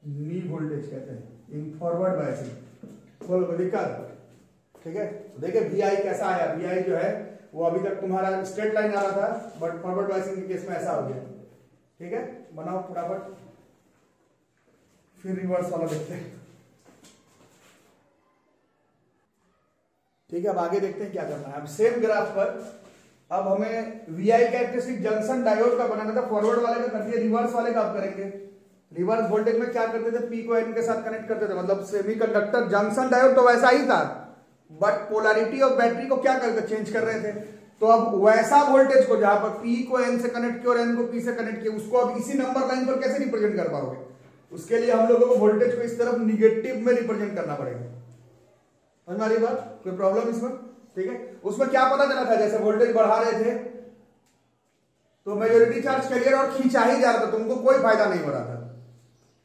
नी वोल्टेज कहते हैं इन फॉरवर्ड बायसिंग। बोलो कोई दिक्कत, ठीक है। देखिए VI कैसा आया, VI जो है वो अभी तक तुम्हारा स्ट्रेट लाइन आ रहा था, बट फॉरवर्ड बायसिंग के केस में ऐसा हो गया, ठीक है। बनाओ फटाफट, फिर रिवर्स वाला देखते हैं, ठीक है। अब आगे देखते हैं क्या करना है। अब सेम ग्राफ पर अब हमें VI कैरेक्टरिस्टिक जंक्शन डायोड का बनाना था, फॉरवर्ड वाले का कर दिया, रिवर्स वाले का आप करेंगे। रिवर्स वोल्टेज में क्या करते थे, P को N के साथ कनेक्ट करते थे, मतलब सेमीकंडक्टर जंक्शन डायोड तो वैसा ही था, बट पोलैरिटी ऑफ बैटरी को क्या करके चेंज कर रहे थे। तो अब वैसा वोल्टेज को जहां पर P को N से कनेक्ट किया और N को P से कनेक्ट किया, उसको अब इसी नंबर लाइन पर कैसे रिप्रेजेंट कर पाओगे। उसके लिए हम लोगों को वोल्टेज को इस तरफ निगेटिव में रिप्रेजेंट करना पड़ेगा। समझ में आ रही बात, कोई प्रॉब्लम इसमें, ठीक है। उसमें क्या पता चला था, जैसे वोल्टेज बढ़ा रहे थे तो मेजॉरिटी चार्ज कैरियर और खींचा ही जा रहा था, तुमको कोई फायदा नहीं हो रहा था,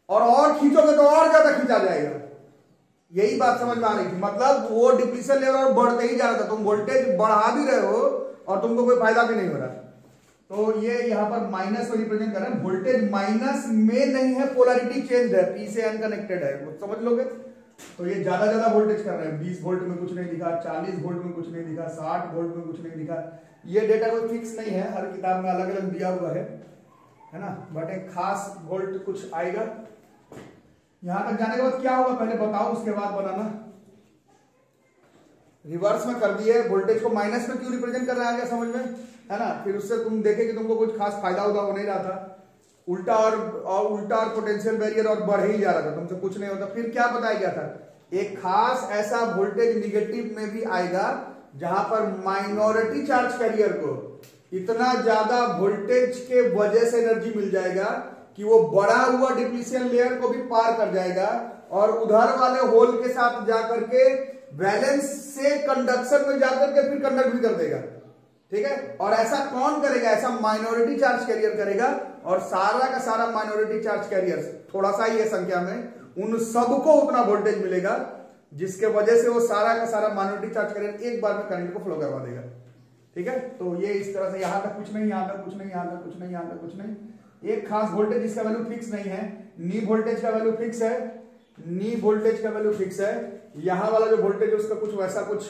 और खींचोगे तो और ज्यादा खींचा जाएगा। यही बात समझ में आ रही थी, मतलब वो डिप्लीशन लेवल और बढ़ते ही जा रहा था, तुम वोल्टेज बढ़ा भी रहे हो और तुमको कोई फायदा भी नहीं हो रहा। तो ये यहाँ पर माइनस में रिप्रेजेंट कर रहे हैं, वोल्टेज माइनस में नहीं है, पोलैरिटी चेंज है, P से N कनेक्टेड है, वो समझ लोगे। तो ये ज्यादा वोल्टेज कर रहे हैं, 20 वोल्ट में कुछ नहीं दिखा, 40 वोल्ट में कुछ नहीं दिखा, 60 वोल्ट में कुछ नहीं दिखा। ये डेटा कोई फिक्स नहीं है, हर किताब में अलग अलग दिया हुआ है ना, बट एक खास वोल्ट कुछ आएगा। यहां तक जाने के बाद क्या होगा पहले बताओ, उसके बाद बनाना। रिवर्स में कर दिए, वोल्टेज को माइनस में क्यों रिप्रेजेंट कर रहा है, क्या समझ में है ना। फिर उससे तुम देखे कि तुमको कुछ खास फायदा हो नहीं रहा था, उल्टा और पोटेंशियल बैरियर और बढ़ ही जा रहा था, तुमसे कुछ नहीं होता। फिर क्या बताया गया था, एक खास ऐसा वोल्टेज निगेटिव में भी आएगा जहां पर माइनॉरिटी चार्ज कैरियर को इतना ज्यादा वोल्टेज के वजह से एनर्जी मिल जाएगा कि वो बढ़ा हुआ डिप्लीशन लेयर को भी पार कर जाएगा और उधर वाले होल के साथ जाकर के वैलेंस से कंडक्शन में जाकर के फिर कंडक्ट भी कर देगा, ठीक है। और ऐसा कौन करेगा, ऐसा माइनॉरिटी चार्ज कैरियर करेगा, और सारा का सारा माइनॉरिटी चार्ज कैरियर, थोड़ा सा ही है संख्या में, उन सबको उतना वोल्टेज मिलेगा जिसके वजह से वो सारा का सारा माइनॉरिटी चार्ज कैरियर एक बार में करंट को फ्लो करवा देगा, ठीक है। तो ये इस तरह से यहां तक कुछ नहीं, यहां तक कुछ नहीं, यहां तक कुछ नहीं, यहां तक कुछ नहीं। एक खास वोल्टेज जिसका वैल्यू फिक्स नहीं है, नी वोल्टेज का वैल्यू फिक्स है, नी वोल्टेज का वैल्यू फिक्स है। यहां वाला जो वोल्टेज है उसका कुछ वैसा कुछ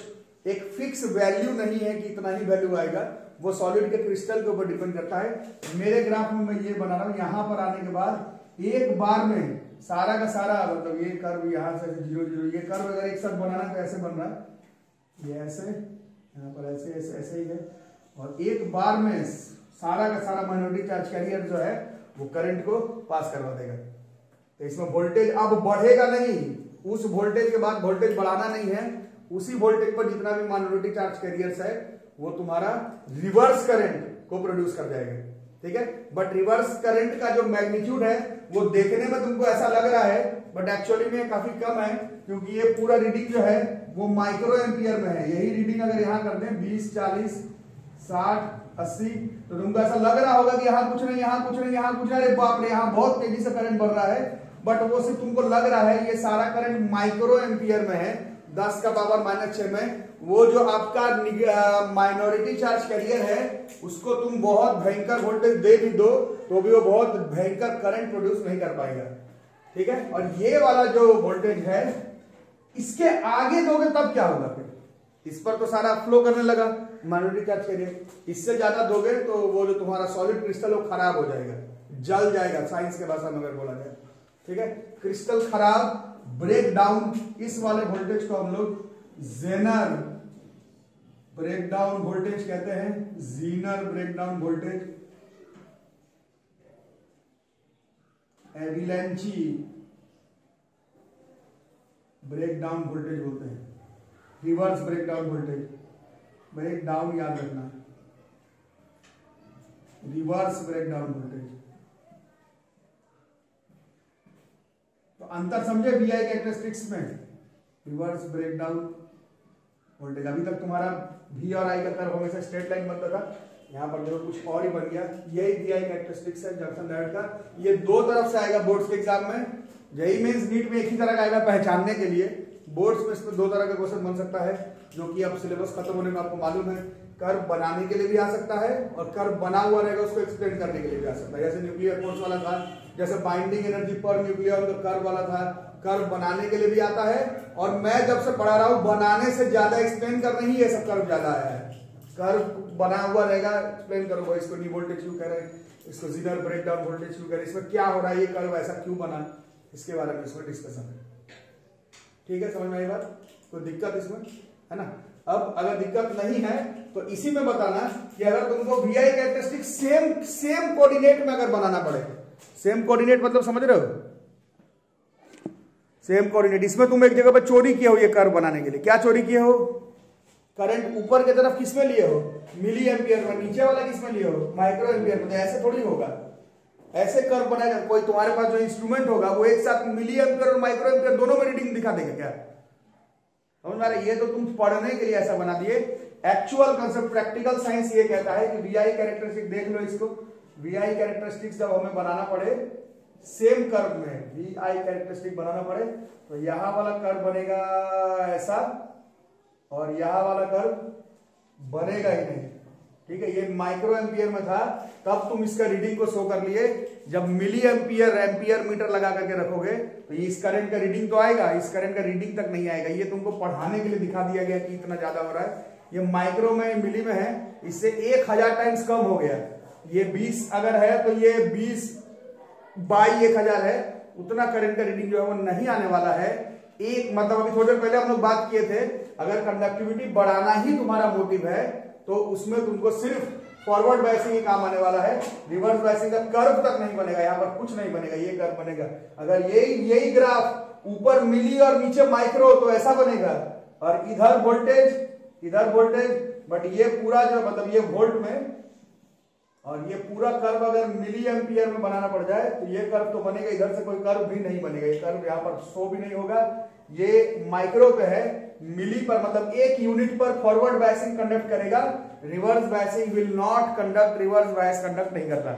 एक फिक्स वैल्यू नहीं है कि इतना ही वैल्यू आएगा, वो सॉलिड के क्रिस्टल के ऊपर डिपेंड करता है। मेरे ग्राफ में मैं ये बना रहा हूं, यहां पर आने के बाद एक बार में सारा का सारा, मतलब ये कर्व यहां से 0 0, ये कर्व अगर एक साथ बनाना तो ऐसे बन रहा है, ये ऐसे, यहाँ पर ऐसे ऐसे ऐसे ही है, और एक बार में सारा का सारा माइनॉरिटी चार्ज कैरियर जो है वो करंट को पास करवा देगा। तो इसमें वोल्टेज अब बढ़ेगा नहीं, उस वोल्टेज के बाद वोल्टेज बढ़ाना नहीं है, उसी वोल्टेज पर जितना भी माइनॉरिटी चार्ज कैरियर्स है वो तुम्हारा रिवर्स करंट को प्रोड्यूस कर जाएगा, ठीक है। बट रिवर्स करंट का जो मैग्नीट्यूड है वो देखने में तुमको ऐसा लग रहा है, बट एक्चुअली में काफी कम है, क्योंकि ये पूरा रीडिंग जो है वो माइक्रो एम्पियर में है। यही रीडिंग अगर यहां कर दें 20, 40, 60, 80, तो तुमको ऐसा लग रहा होगा कि यहाँ कुछ नहीं, यहाँ कुछ नहीं, यहाँ कुछ नहीं, अरे बाप रे यहाँ बहुत तेजी से करंट बढ़ रहा है, बट वो सिर्फ तुमको लग रहा है। ये सारा करंट माइक्रो एम्पियर में है, 10 का पावर -6 में। वो जो आपका माइनॉरिटी चार्ज कैरियर है उसको तुम बहुत भयंकर वोल्टेज दे भी दो तो भी वो बहुत भयंकर करंट प्रोड्यूस नहीं कर पाएगा, ठीक है। और ये वाला जो वोल्टेज है इसके आगे दोगे तब क्या होगा, फिर इस पर तो सारा फ्लो करने लगा माइनॉरिटी चार्ज कैरियर, इससे ज्यादा दोगे तो वो जो तुम्हारा सॉलिड क्रिस्टल वो खराब हो जाएगा, जल जाएगा, साइंस के भाषा में अगर बोला जाए, ठीक है। क्रिस्टल खराब, ब्रेक डाउन, इस वाले वोल्टेज को हम लोग जेनर ब्रेकडाउन वोल्टेज कहते हैं, Zener breakdown voltage, avalanche breakdown voltage बोलते हैं, रिवर्स ब्रेकडाउन वोल्टेज, ब्रेकडाउन याद रखना, रिवर्स ब्रेकडाउन वोल्टेज। तो अंतर समझे VI कैरेक्टरिस्टिक्स में, रिवर्स ब्रेकडाउन वोल्टेज। अभी तक तुम्हारा V और I का कर्व हमेशा स्ट्रेट लाइन बनता था, यहाँ पर देखो कुछ और ही बन गया। यही VI कैरेक्टरिस्टिक्स है जंक्शन डायोड का। ये दो तरफ से आएगा बोर्ड्स के एग्जाम में, जेईई मेंस नीट में एक ही तरह का आएगा पहचानने के लिए। बोर्ड्स में इसमें दो तरह का क्वेश्चन बन सकता है, जो कि अब सिलेबस खत्म होने में आपको मालूम है। कर्व बनाने के लिए भी आ सकता है और कर्व बना हुआ रहेगा उसको एक्सप्लेन करने के लिए भी आ सकता है। जैसे न्यूक्लियर फोर्स वाला था, जैसे बाइंडिंग एनर्जी पर न्यूक्लियर का कर्व वाला था, कर्व बनाने के लिए भी आता है। और मैं जब से पढ़ा रहा हूं बनाने से ज्यादा एक्सप्लेन करने ही ये सब कर्व ज्यादा आया है। कर्व बना हुआ रहेगा, एक्सप्लेन करूंगा इसको नी वोल्टेज क्यों कह रहे हैं, इसको जीनर ब्रेकडाउन वोल्टेज क्यों कह रहे हैं, इसमें क्या हो रहा है, ये कर्व ऐसा क्यों बना, इसके बारे में इसमें डिस्कशन है। ठीक है, समझ में आई बात? कोई दिक्कत इसमें है ना? अब अगर दिक्कत नहीं है तो इसी में बताना कि अगर तुमको VI कैरेक्टरिस्टिक सेम कोऑर्डिनेट में अगर बनाना पड़े, सेम कोऑर्डिनेट मतलब समझ रहे हो, सेम कोऑर्डिनेट। इसमें तुम एक जगह पर चोरी किए हो ये कर्व बनाने के लिए, क्या चोरी किए हो, करंट ऊपर की तरफ किसमें लिए हो, मिली एम्पियर में, नीचे वाला किसमें लिए हो, माइक्रो एम्पियर में। ऐसे थोड़ी होगा, ऐसे कर्व बनाएगा कोई, तुम्हारे पास जो इंस्ट्रूमेंट होगा वो एक साथ मिली एम्पियर और माइक्रो एम्पियर दोनों में रीडिंग दिखा देगा क्या? समझ में आ रहा है? ये तो तुम पढ़ने के लिए ऐसा बना दिए। एक्चुअल कंसेप्ट प्रैक्टिकल साइंस ये कहता है कि VI कैरेक्टरिस्टिक, देख लो इसको, VI कैरेक्टरिस्टिक्स जब हमें बनाना पड़े सेम कर्व में, VI कैरेक्टरिस्टिक बनाना पड़े तो यहां वाला कर्व बनेगा ऐसा और यहां वाला कर्व बनेगा ही नहीं। ठीक है, ये माइक्रो एम्पियर में था, तब तुम इसका रीडिंग को शो कर लिए। जब मिली एम्पियर एम्पियर मीटर लगा करके रखोगे तो ये इस करंट का रीडिंग तो आएगा, इस करंट का रीडिंग तक नहीं आएगा। ये तुमको पढ़ाने के लिए दिखा दिया गया कि इतना ज्यादा हो रहा है, ये माइक्रो में मिली में है, इससे 1000 टाइम्स कम हो गया। ये 20 अगर है तो ये 20 बाई 1000 है, उतना करंट का रीडिंग जो है वो नहीं आने वाला है। एक मतलब अभी थोड़ी देर पहले हम लोग बात किए थे, अगर कंडक्टिविटी बढ़ाना ही तुम्हारा मोटिव है तो उसमें तुमको सिर्फ फॉरवर्ड बायसिंग ही काम आने वाला है, रिवर्स बायसिंग का कर्व तक नहीं बनेगा, यहाँ पर कुछ नहीं बनेगा, ये कर्व बनेगा। अगर यही ग्राफ ऊपर मिली और नीचे माइक्रो तो ऐसा बनेगा, और इधर वोल्टेज बट ये पूरा जो मतलब ये वोल्ट में, और ये पूरा कर्व अगर मिली एम्पियर में बनाना पड़ जाए तो ये कर्व तो बनेगा, इधर से कोई कर्व भी नहीं बनेगा, ये कर्व यहाँ पर शो भी नहीं होगा। ये माइक्रो पे है, मिली पर मतलब एक यूनिट पर फॉरवर्ड बायसिंग कंडक्ट करेगा, reverse biasing will not conduct, reverse bias conduct नहीं करता।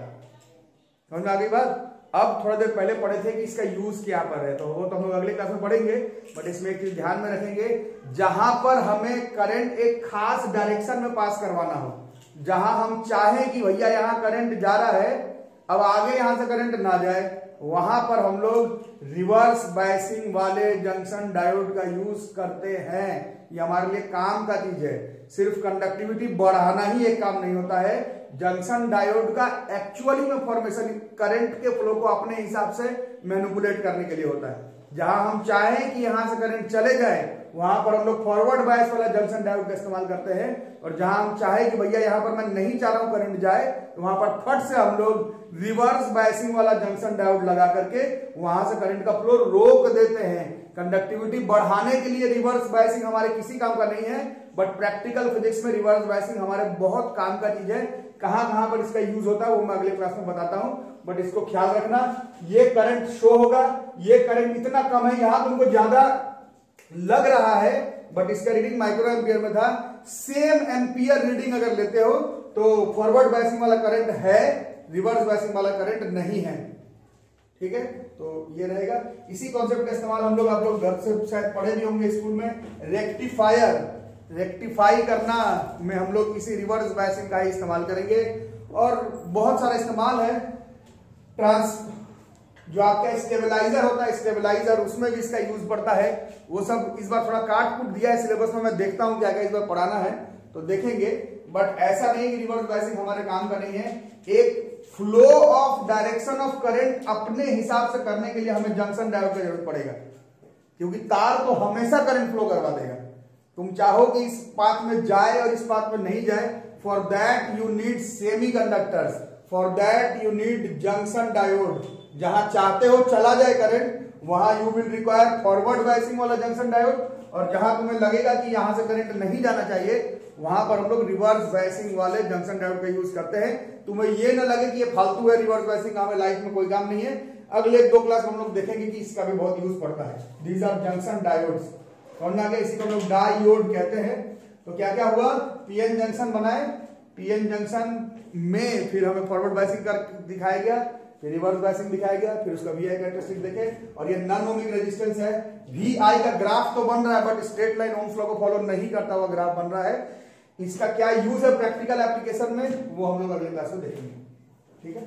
समझ में आ गई बात? अब थोड़ा देर पहले पढ़े थे कि इसका यूज क्या पर है, तो वो तो हम लोग अगले क्लास में पढ़ेंगे, बट इसमें एक चीज ध्यान में रखेंगे, जहां पर हमें करंट एक खास डायरेक्शन में पास करवाना हो, जहां हम चाहें कि भैया यहां करंट जा रहा है, अब आगे यहां से करंट ना जाए, वहां पर हम लोग रिवर्स बायसिंग वाले जंक्शन डायोड का यूज करते हैं। ये हमारे लिए काम का चीज है, सिर्फ कंडक्टिविटी बढ़ाना ही एक काम नहीं होता है। जंक्शन डायोड का एक्चुअली में फॉर्मेशन करंट के फ्लो को अपने हिसाब से मैनिपुलेट करने के लिए होता है। जहां हम चाहें कि यहां से करंट चले जाए वहां पर हम लोग फॉरवर्ड बायस वाला जंक्शन डायोड का इस्तेमाल करते हैं, और जहां हम चाहें कि भैया यहां पर मैं नहीं चाह रहा हूं करंट जाए तो वहां पर फट से हम लोग रिवर्स बायसिंग वाला जंक्शन डायोड लगा करके वहां से करंट का फ्लो रोक देते हैं। कंडक्टिविटी बढ़ाने के लिए रिवर्स बायसिंग हमारे किसी काम का नहीं है, बट प्रैक्टिकल फिजिक्स में रिवर्स बायसिंग हमारे बहुत काम का चीज है। कहां पर इसका यूज होता है वो मैं अगले क्लास में बताता हूं, बट इसको ख्याल रखना। ये करंट शो होगा, ये करंट इतना कम है, यहां तुमको ज्यादा लग रहा है, बट इसका रीडिंग माइक्रो एम्पियर में था। सेम एम्पियर रीडिंग अगर लेते हो तो फॉरवर्ड बायसिंग वाला करंट है, रिवर्स बायसिंग वाला करंट नहीं है। ठीक है, तो ये रहेगा। इसी कॉन्सेप्ट का इस्तेमाल हम लोग, आप लोग घर से शायद पढ़े भी होंगे स्कूल में, रेक्टिफाई करना में हम लोग इसी रिवर्स बायसिंग का ही इस्तेमाल करेंगे। और बहुत सारा इस्तेमाल है, जो आपका स्टेबलाइजर होता है, स्टेबलाइजर, उसमें भी इसका यूज पड़ता है। वो सब इस बार थोड़ा काट कूट दिया है सिलेबस में, मैं देखता हूं क्या क्या इस बार पढ़ाना है तो देखेंगे, बट ऐसा नहीं कि रिवर्स बायसिंग हमारे काम का नहीं है। एक flow of direction of current अपने हिसाब से करने के लिए हमें जंक्शन डायोड की जरूरत पड़ेगा, क्योंकि तार तो हमेशा करंट फ्लो करवा देगा। तुम चाहो कि इस पाथ में जाए और इस पाथ में नहीं जाए, for that you need semi conductors, for that you need junction diode. जहां चाहते हो चला जाए करंट, वहां you will require forward biasing वाला जंक्शन डायोड, और जहां तुम्हें लगेगा कि यहां से करंट नहीं जाना चाहिए वहां पर हम लोग रिवर्स बायसिंग वाले जंक्शन डायोड का यूज करते हैं। तुम्हें ये ना लगे कि ये फालतू है रिवर्स बायसिंग, हमें लाइफ में कोई काम नहीं है। अगले 2 क्लास में हम लोग देखेंगे कि इसका भी बहुत यूज पड़ता है। These are junction diodes. कौन आ गया? इसी को हम लोग डायोड कहते हैं। तो क्या क्या हुआ? पीएन जंक्शन बनाए, पीएन जंक्शन में फिर हमें फॉरवर्ड बायसिंग कर दिखाया गया, फिर रिवर्स बायसिंग दिखाया गया, फिर उसका वीआई कैरेक्टरिस्टिक देखे। और ये नॉन ओमिक रेजिस्टेंस है। वीआई का ग्राफ तो बन रहा है but straight line Ohm's law को फॉलो नहीं करता हुआ ग्राफ बन रहा है। इसका क्या यूज है प्रैक्टिकल एप्लीकेशन में वो हम लोग अगले क्लास में देखेंगे। ठीक है।